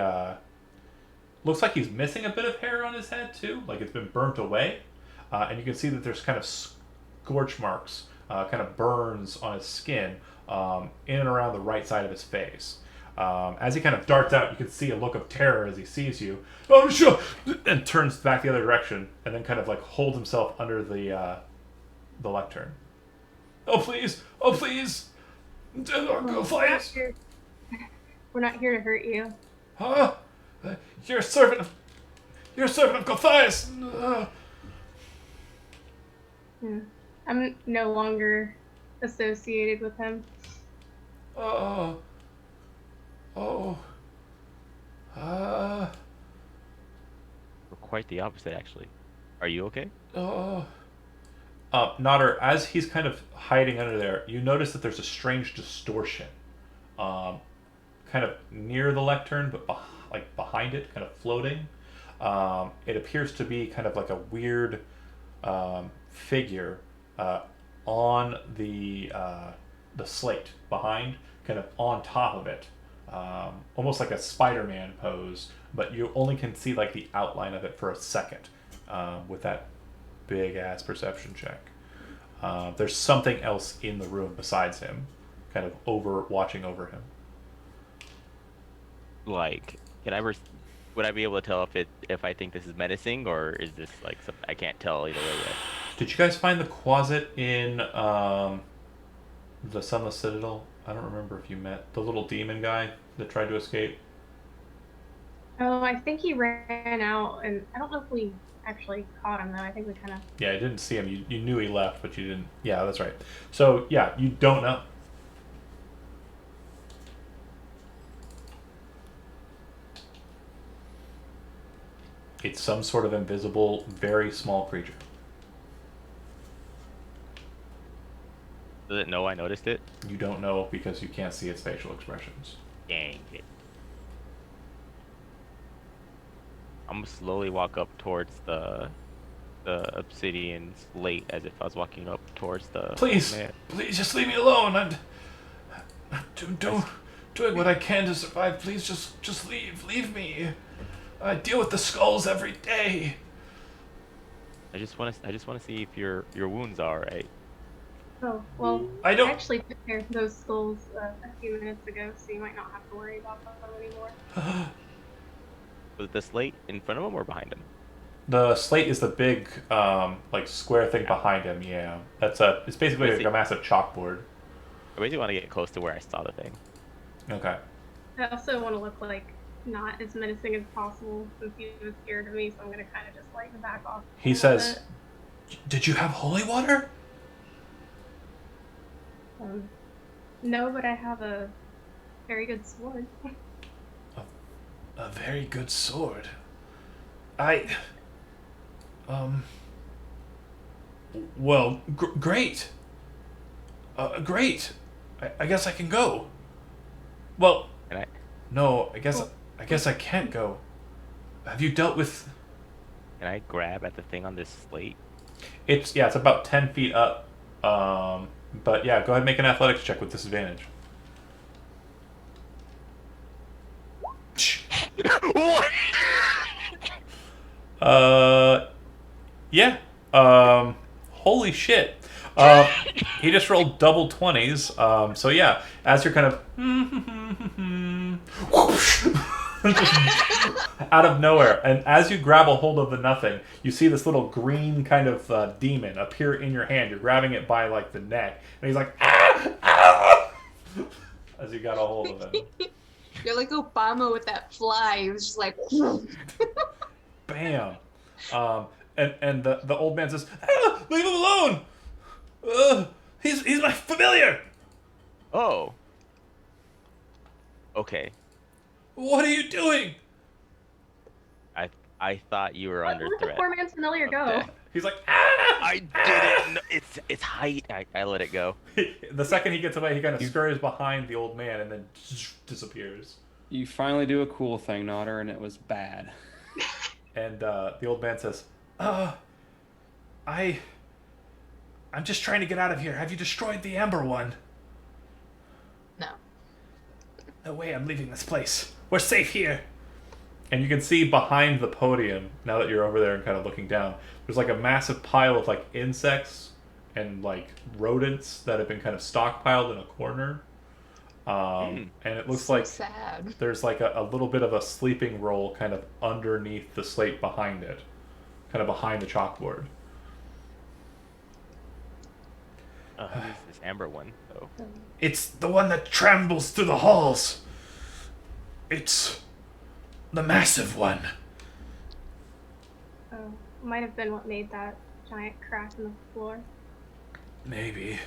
looks like he's missing a bit of hair on his head too, like it's been burnt away. And you can see that there's kind of scorch marks, kind of burns on his skin in and around the right side of his face. As he kind of darts out, you can see a look of terror as he sees you. Oh, sure! And turns back the other direction, and then kind of like holds himself under the lectern. Oh, please! Oh, please! Gulthias! We're not here to hurt you. Huh? You're a servant of... You're a servant of Gulthias! I'm no longer associated with him. Oh. Oh. We're quite the opposite, actually. Are you okay? Oh. Nodder, as he's kind of hiding under there, you notice that there's a strange distortion. Kind of near the lectern, but like behind it, kind of floating. It appears to be kind of like a weird figure on the slate behind, kind of on top of it, almost like a Spider-Man pose, but you only can see like the outline of it for a second with that big ass perception check. There's something else in the room besides him, kind of watching over him. Like, would I be able to tell if I think this is menacing, or is this like something I can't tell either way yet? Did you guys find the closet in the Sunless Citadel? I don't remember if you met the little demon guy that tried to escape. Oh, I think he ran out, and I don't know if we actually caught him though. I think we kind of. Yeah, you didn't see him. You knew he left, but you didn't. Yeah, that's right. So yeah, you don't know. It's some sort of invisible, very small creature. Does it know I noticed it? You don't know because you can't see its facial expressions. Dang it. I'm gonna slowly walk up towards the obsidian slate as if I was walking up towards the Please, man. please, just leave me alone. I'm doing what I can to survive. Please, just leave me. I deal with the skulls every day. I just want to see if your wounds are alright. Oh, well, I don't- actually took care of those skulls a few minutes ago, so you might not have to worry about them anymore. Was the slate in front of him or behind him? The slate is the big, like square thing behind him. Yeah, it's basically like a massive chalkboard. I basically want to get close to where I saw the thing. Okay. I also want to look like not as menacing as possible since he was scared of me, so I'm gonna kind of just like back off. He says, "Did you have holy water?" No, but I have a very good sword. A very good sword. Well, great. Great. I guess I can go. Well, Can I? no, I guess I can't go. Have you dealt with? Can I grab at the thing on this slate? It's about 10 feet up. But yeah, go ahead and make an athletics check with disadvantage. What? Yeah. Holy shit. He just rolled double 20s. So yeah, as you're kind of just out of nowhere, and as you grab a hold of the nothing, you see this little green kind of demon appear in your hand. You're grabbing it by like the neck, and he's like, ah, ah, as you got a hold of him. You're like Obama with that fly. He was just like, Bam. And the old man says, ah, leave him alone. He's my familiar. Oh. Okay. What are you doing? I thought you were under Let the threat. poor man's familiar of go. death. He's like, ah! I didn't. It's height. I let it go. The second he gets away, he kind of scurries behind the old man and then disappears. You finally do a cool thing, Nodder, and it was bad. And the old man says, I'm just trying to get out of here. Have you destroyed the Amber One? no. No way, I'm leaving this place. We're safe here. And you can see behind the podium, now that you're over there and kind of looking down, there's like a massive pile of like insects and like rodents that have been kind of stockpiled in a corner. And it looks So like sad. there's like a little bit of a sleeping roll kind of underneath the slate behind it. Kind of behind the chalkboard. Who's this Amber one though? It's the one that trembles through the halls. It's the massive one. might have been what made that giant crack in the floor. Maybe.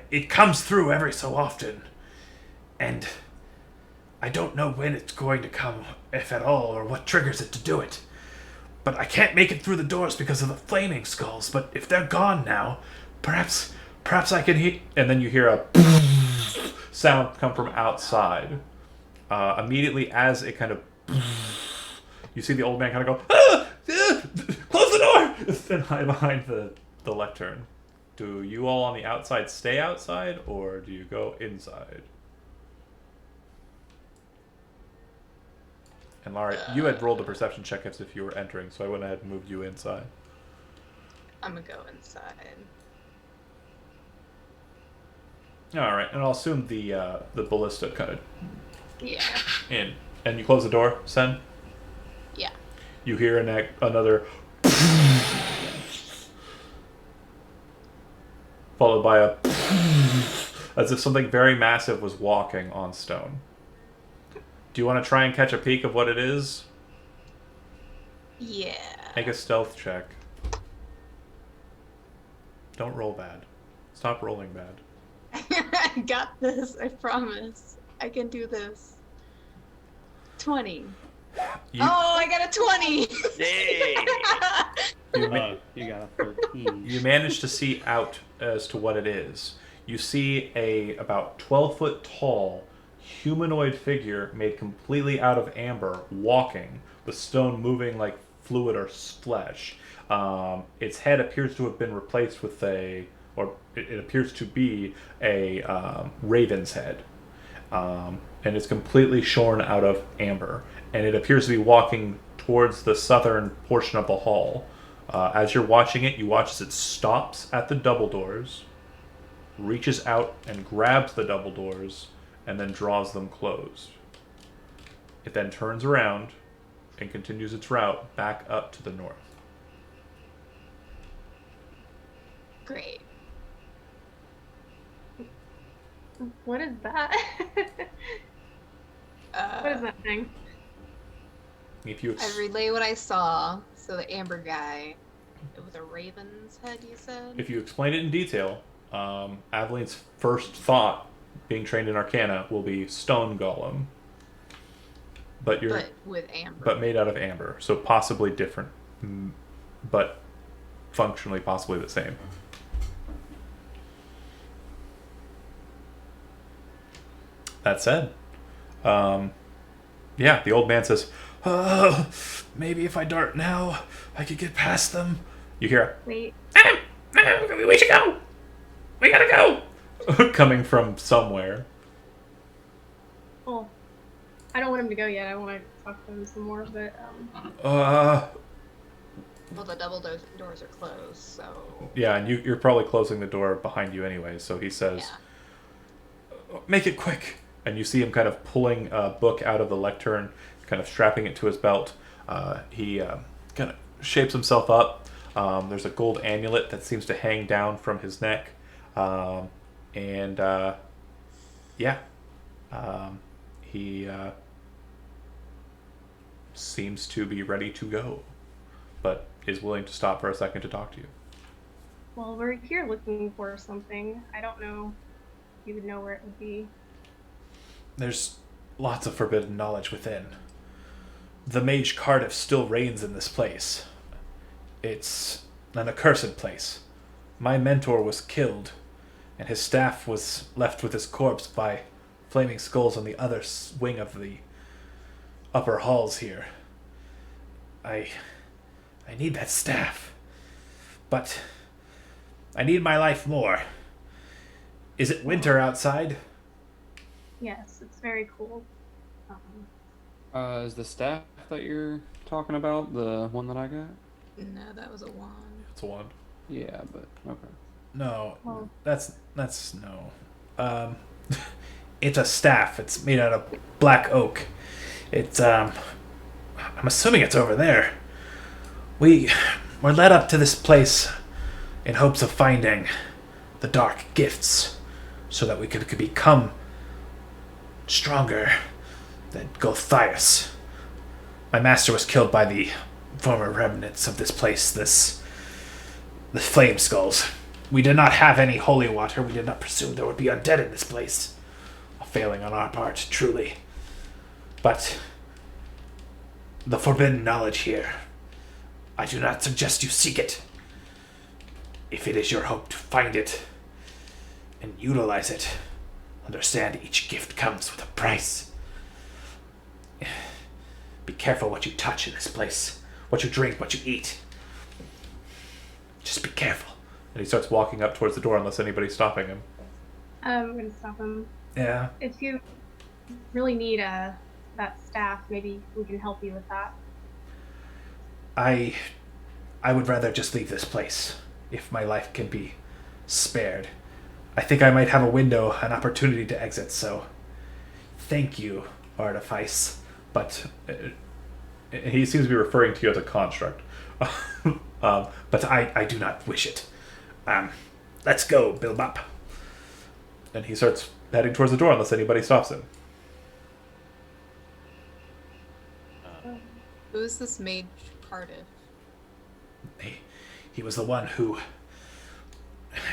It comes through every so often, and I don't know when it's going to come, if at all, or what triggers it to do it. But I can't make it through the doors because of the flaming skulls. But if they're gone now, perhaps I can hear. And then you hear a sound come from outside. Immediately, as it kind of, you see the old man kind of go, close the door, and hide behind the lectern. Do you all on the outside stay outside, or do you go inside? And Lara, you had rolled a perception check as if you were entering, so I went ahead and moved you inside. I'm gonna go inside. All right, and I'll assume the ballista kind of Yeah. in, and you close the door, Sen. Yeah. You hear another, followed by a, as if something very massive was walking on stone. Do you want to try and catch a peek of what it is? Yeah. Make a stealth check. Don't roll bad. Stop rolling bad. I got this. I promise. I can do this. 20. You, Oh, I got a 20! You got a 13. you manage to see out as to what it is. You see a about 12-foot tall humanoid figure made completely out of amber walking, the stone moving like fluid or flesh. Its head appears to have been replaced with it appears to be a raven's head. And it's completely shorn out of amber. And it appears to be walking towards the southern portion of the hall. As you're watching it, you watch as it stops at the double doors, reaches out and grabs the double doors, and then draws them closed. It then turns around and continues its route back up to the north. Great. What is that? What is that thing? If you I relay what I saw. So the amber guy with a raven's head, you said? if you explain it in detail, Aveline's first thought, being trained in Arcana, will be stone golem. But with amber. but made out of amber, so possibly different, but functionally possibly the same. That said, yeah, the old man says, "Oh, maybe if I dart now, I could get past them." You hear Wait. we should go. We gotta go. Coming from somewhere. Oh, I don't want him to go yet. I want to talk to him some more, but Well, the double doors are closed, so... Yeah, and you're probably closing the door behind you anyway. So he says, "Make it quick." And you see him kind of pulling a book out of the lectern, kind of strapping it to his belt. He kind of shapes himself up. There's a gold amulet that seems to hang down from his neck. He seems to be ready to go, but is willing to stop for a second to talk to you. well, we're here looking for something. I don't know if you would know where it would be. There's lots of forbidden knowledge within. The mage Cardiff still reigns in this place. It's an accursed place. My mentor was killed, and his staff was left with his corpse by flaming skulls on the other wing of the upper halls here. I need that staff, but I need my life more. Is it winter outside? Yes, it's very cool. Is the staff that you're talking about the one that I got? No, that was a wand. It's a wand. Yeah, but okay. No, Well- that's no. It's a staff. It's made out of black oak. It's I'm assuming it's over there. We're led up to this place in hopes of finding the dark gifts, so that we could become stronger than Gulthias. My master was killed by the former remnants of this place, the flame skulls. We did not have any holy water. We did not presume there would be undead in this place. A failing on our part, truly. But the forbidden knowledge here, I do not suggest you seek it. If it is your hope to find it and utilize it, understand each gift comes with a price. Be careful what you touch in this place. What you drink, what you eat. Just be careful. And he starts walking up towards the door unless anybody's stopping him. I'm going to stop him. Yeah. If you really need that staff, maybe we can help you with that. I would rather just leave this place, if my life can be spared. I think I might have a window, an opportunity to exit, so thank you, Artifice. But he seems to be referring to you as a construct. But I do not wish it. Let's go, Bilbop. And he starts heading towards the door unless anybody stops him. Who is this mage Cardiff? He was the one who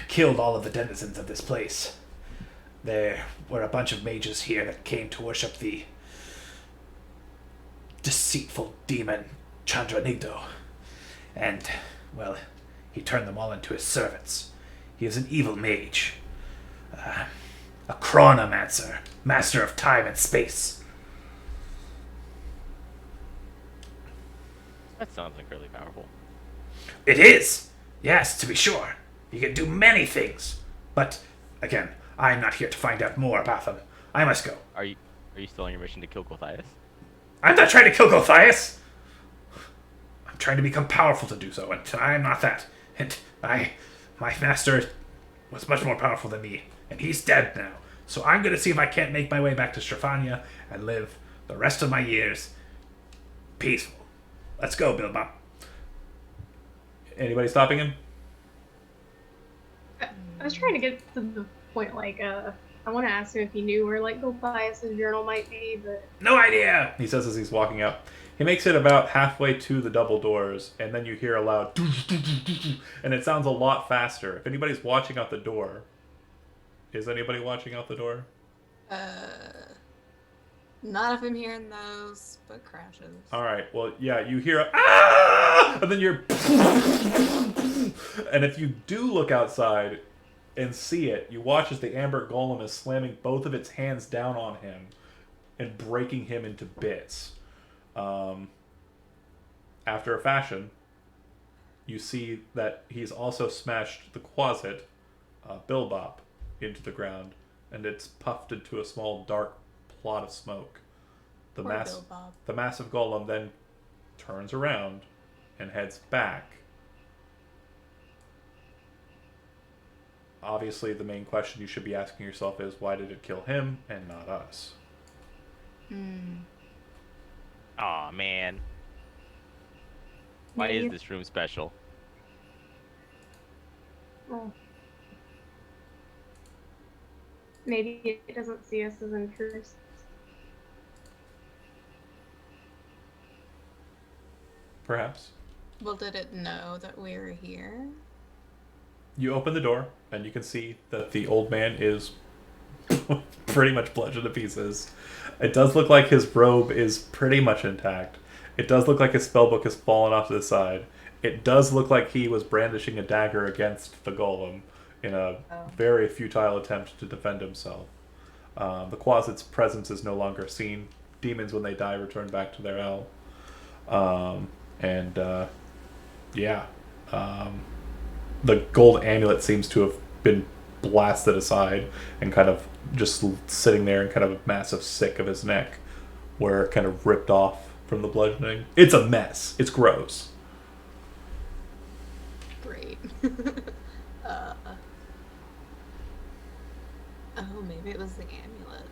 killed all of the denizens of this place. There were a bunch of mages here that came to worship the deceitful demon Chandranigdo. And, well, he turned them all into his servants. He is an evil mage. A chronomancer, master of time and space. That sounds incredibly powerful. It is! Yes, to be sure. He can do many things. But, again, I am not here to find out more about them. I must go. Are you still on your mission to kill Gulthias? I'm not trying to kill Gulthias! I'm trying to become powerful to do so, and I am not that. And my master was much more powerful than me, and he's dead now. So I'm going to see if I can't make my way back to Strafania and live the rest of my years peaceful. Let's go, Bilbop. Anybody stopping him? I was trying to get to the point, I want to ask him if he knew where, Gulthias' journal might be, but... No idea! He says as he's walking up. He makes it about halfway to the double doors, and then you hear a loud... and it sounds a lot faster. If anybody's watching out the door... Is anybody watching out the door? Not if I'm hearing those, but crashes. Alright, well, yeah, you hear a... Ah! And then you're... And if you do look outside and see it, you watch as the Amber Golem is slamming both of its hands down on him and breaking him into bits. After a fashion, you see that he's also smashed the Quasit, Bilbop, into the ground, and it's puffed into a small dark plot of smoke. The massive golem then turns around and heads back. Obviously, the main question you should be asking yourself is, why did it kill him and not us? Aw, man. Why is this room special? Well, maybe it doesn't see us as intruders. Perhaps. Well, did it know that we were here? You open the door, and you can see that the old man is pretty much bludgeoned to pieces. It does look like his robe is pretty much intact. It does look like his spellbook has fallen off to the side. It does look like he was brandishing a dagger against the golem in a very futile attempt to defend himself. The Quasit's presence is no longer seen. Demons, when they die, return back to their hell. The gold amulet seems to have been blasted aside and kind of just sitting there in kind of a massive sick of his neck where it kind of ripped off from the bludgeoning. It's a mess. It's gross. Great. Oh, maybe it was the amulet.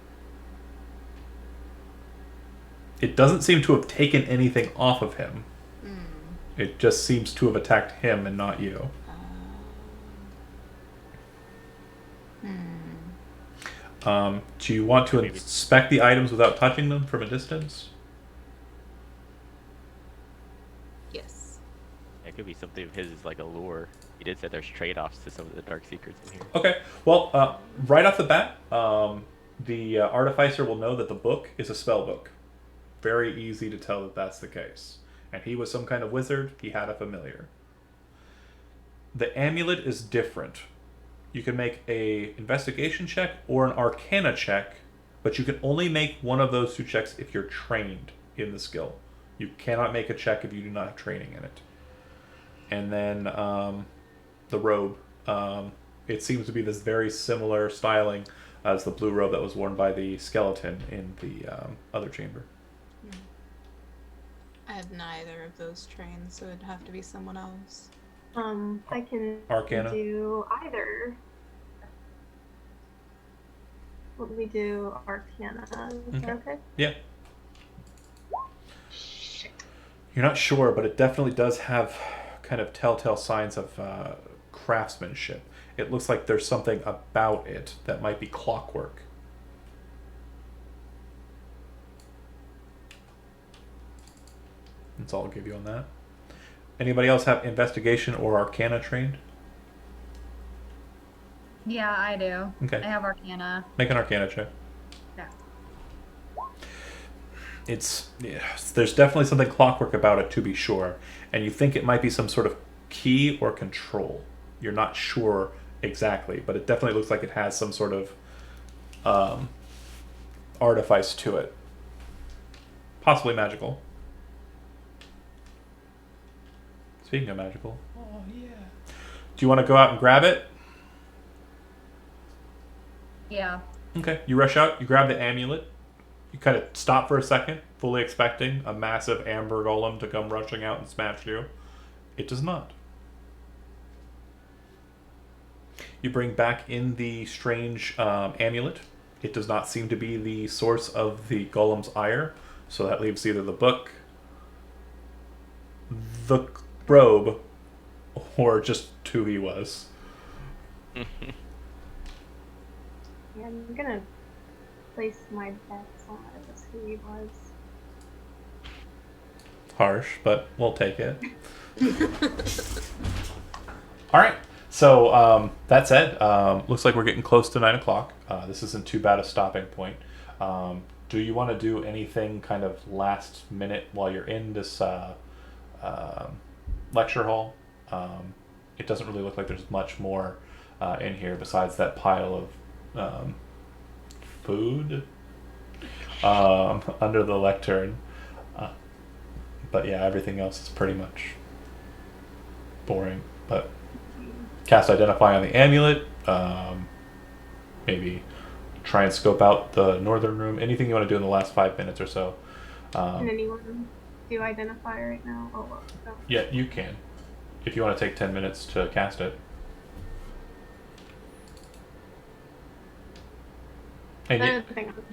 It doesn't seem to have taken anything off of him. It just seems to have attacked him and not you. Do you want to inspect the items without touching them from a distance? Yes. It could be something of his is like a lure. He did say there's trade-offs to some of the dark secrets in here. Okay. Well, right off the bat, the artificer will know that the book is a spell book. Very easy to tell that that's the case. And he was some kind of wizard. He had a familiar. The amulet is different. You can make a investigation check or an arcana check, but you can only make one of those two checks if you're trained in the skill. You cannot make a check if you do not have training in it. And then the robe. It seems to be this very similar styling as the blue robe that was worn by the skeleton in the other chamber. I have neither of those trains, so it'd have to be someone else. I can Arcana? do either. Let me do Arcana. Is that okay? Yeah. You're not sure, but it definitely does have kind of telltale signs of craftsmanship. It looks like there's something about it that might be clockwork. That's all I'll give you on that. Anybody else have investigation or arcana trained? Yeah, I do. Okay. I have Arcana. Make an arcana check. Yeah. There's definitely something clockwork about it, to be sure, and you think it might be some sort of key or control. You're not sure exactly, but it definitely looks like it has some sort of artifice to it, possibly magical. Speaking of magical, oh yeah. Do you want to go out and grab it? Yeah. Okay, you rush out, you grab the amulet, you kind of stop for a second, fully expecting a massive amber golem to come rushing out and smash you. It does not. You bring back in the strange amulet. It does not seem to be the source of the golem's ire, so that leaves either the book, the robe, or just who he was. Yeah, I'm gonna place my bets on it as who he was. Harsh, but we'll take it. All right. So that said, looks like we're getting close to 9 o'clock. This isn't too bad a stopping point. Do you want to do anything kind of last minute while you're in this lecture hall? It doesn't really look like there's much more in here besides that pile of food under the lectern. But yeah, everything else is pretty much boring. But cast Identify on the amulet. Maybe try and scope out the northern room. Anything you want to do in the last 5 minutes or so. Can anyone do Identify right now? Oh, well, no. Yeah, you can. If you want to take 10 minutes to cast it. And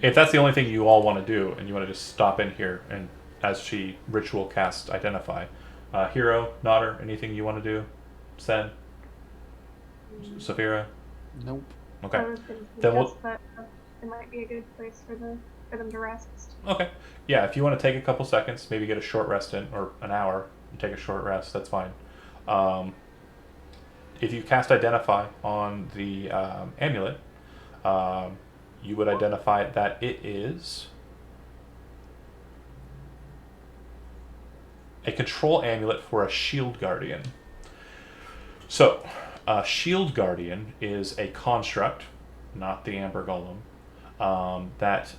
if that's the only thing you all want to do, and you want to just stop in here and as she ritual casts Identify. Hero, Nodder, anything you want to do? Sen? Saphira? Nope. Okay. I was gonna Then we'll- suggest that it might be a good place for them to rest. Okay. Yeah, if you want to take a couple seconds, maybe get a short rest in, or an hour, and take a short rest, that's fine. If you cast Identify on the amulet, you would identify that it is a control amulet for a shield guardian. So, a shield guardian is a construct, not the Amber Golem, that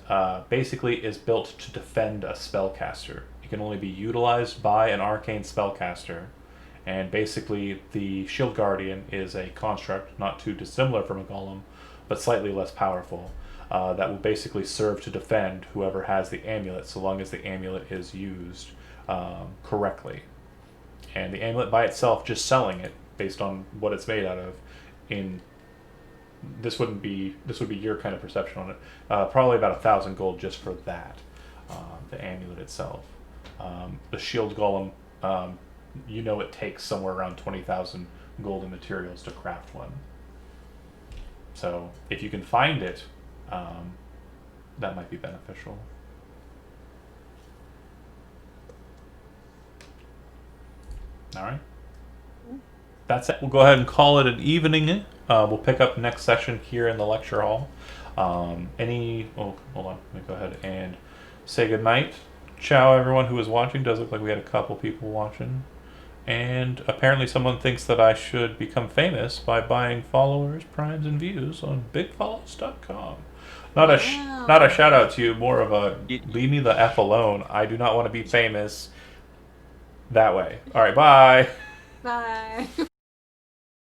basically is built to defend a spellcaster. It can only be utilized by an arcane spellcaster, and basically the shield guardian is a construct, not too dissimilar from a golem, but slightly less powerful, that will basically serve to defend whoever has the amulet, so long as the amulet is used correctly. And the amulet by itself, just selling it based on what it's made out of, this would be your kind of perception on it. Probably about 1,000 gold just for that, the amulet itself. The shield golem, it takes somewhere around 20,000 gold in materials to craft one. So if you can find it, that might be beneficial. All right. That's it. We'll go ahead and call it an evening. We'll pick up next session here in the lecture hall. Oh, hold on. Let me go ahead and say goodnight. Ciao, everyone who was watching. Does look like we had a couple people watching. And apparently someone thinks that I should become famous by buying followers, primes, and views on bigfollows.com. Not a shout out to you, more of a leave me the F alone. I do not want to be famous that way. All right, bye. Bye.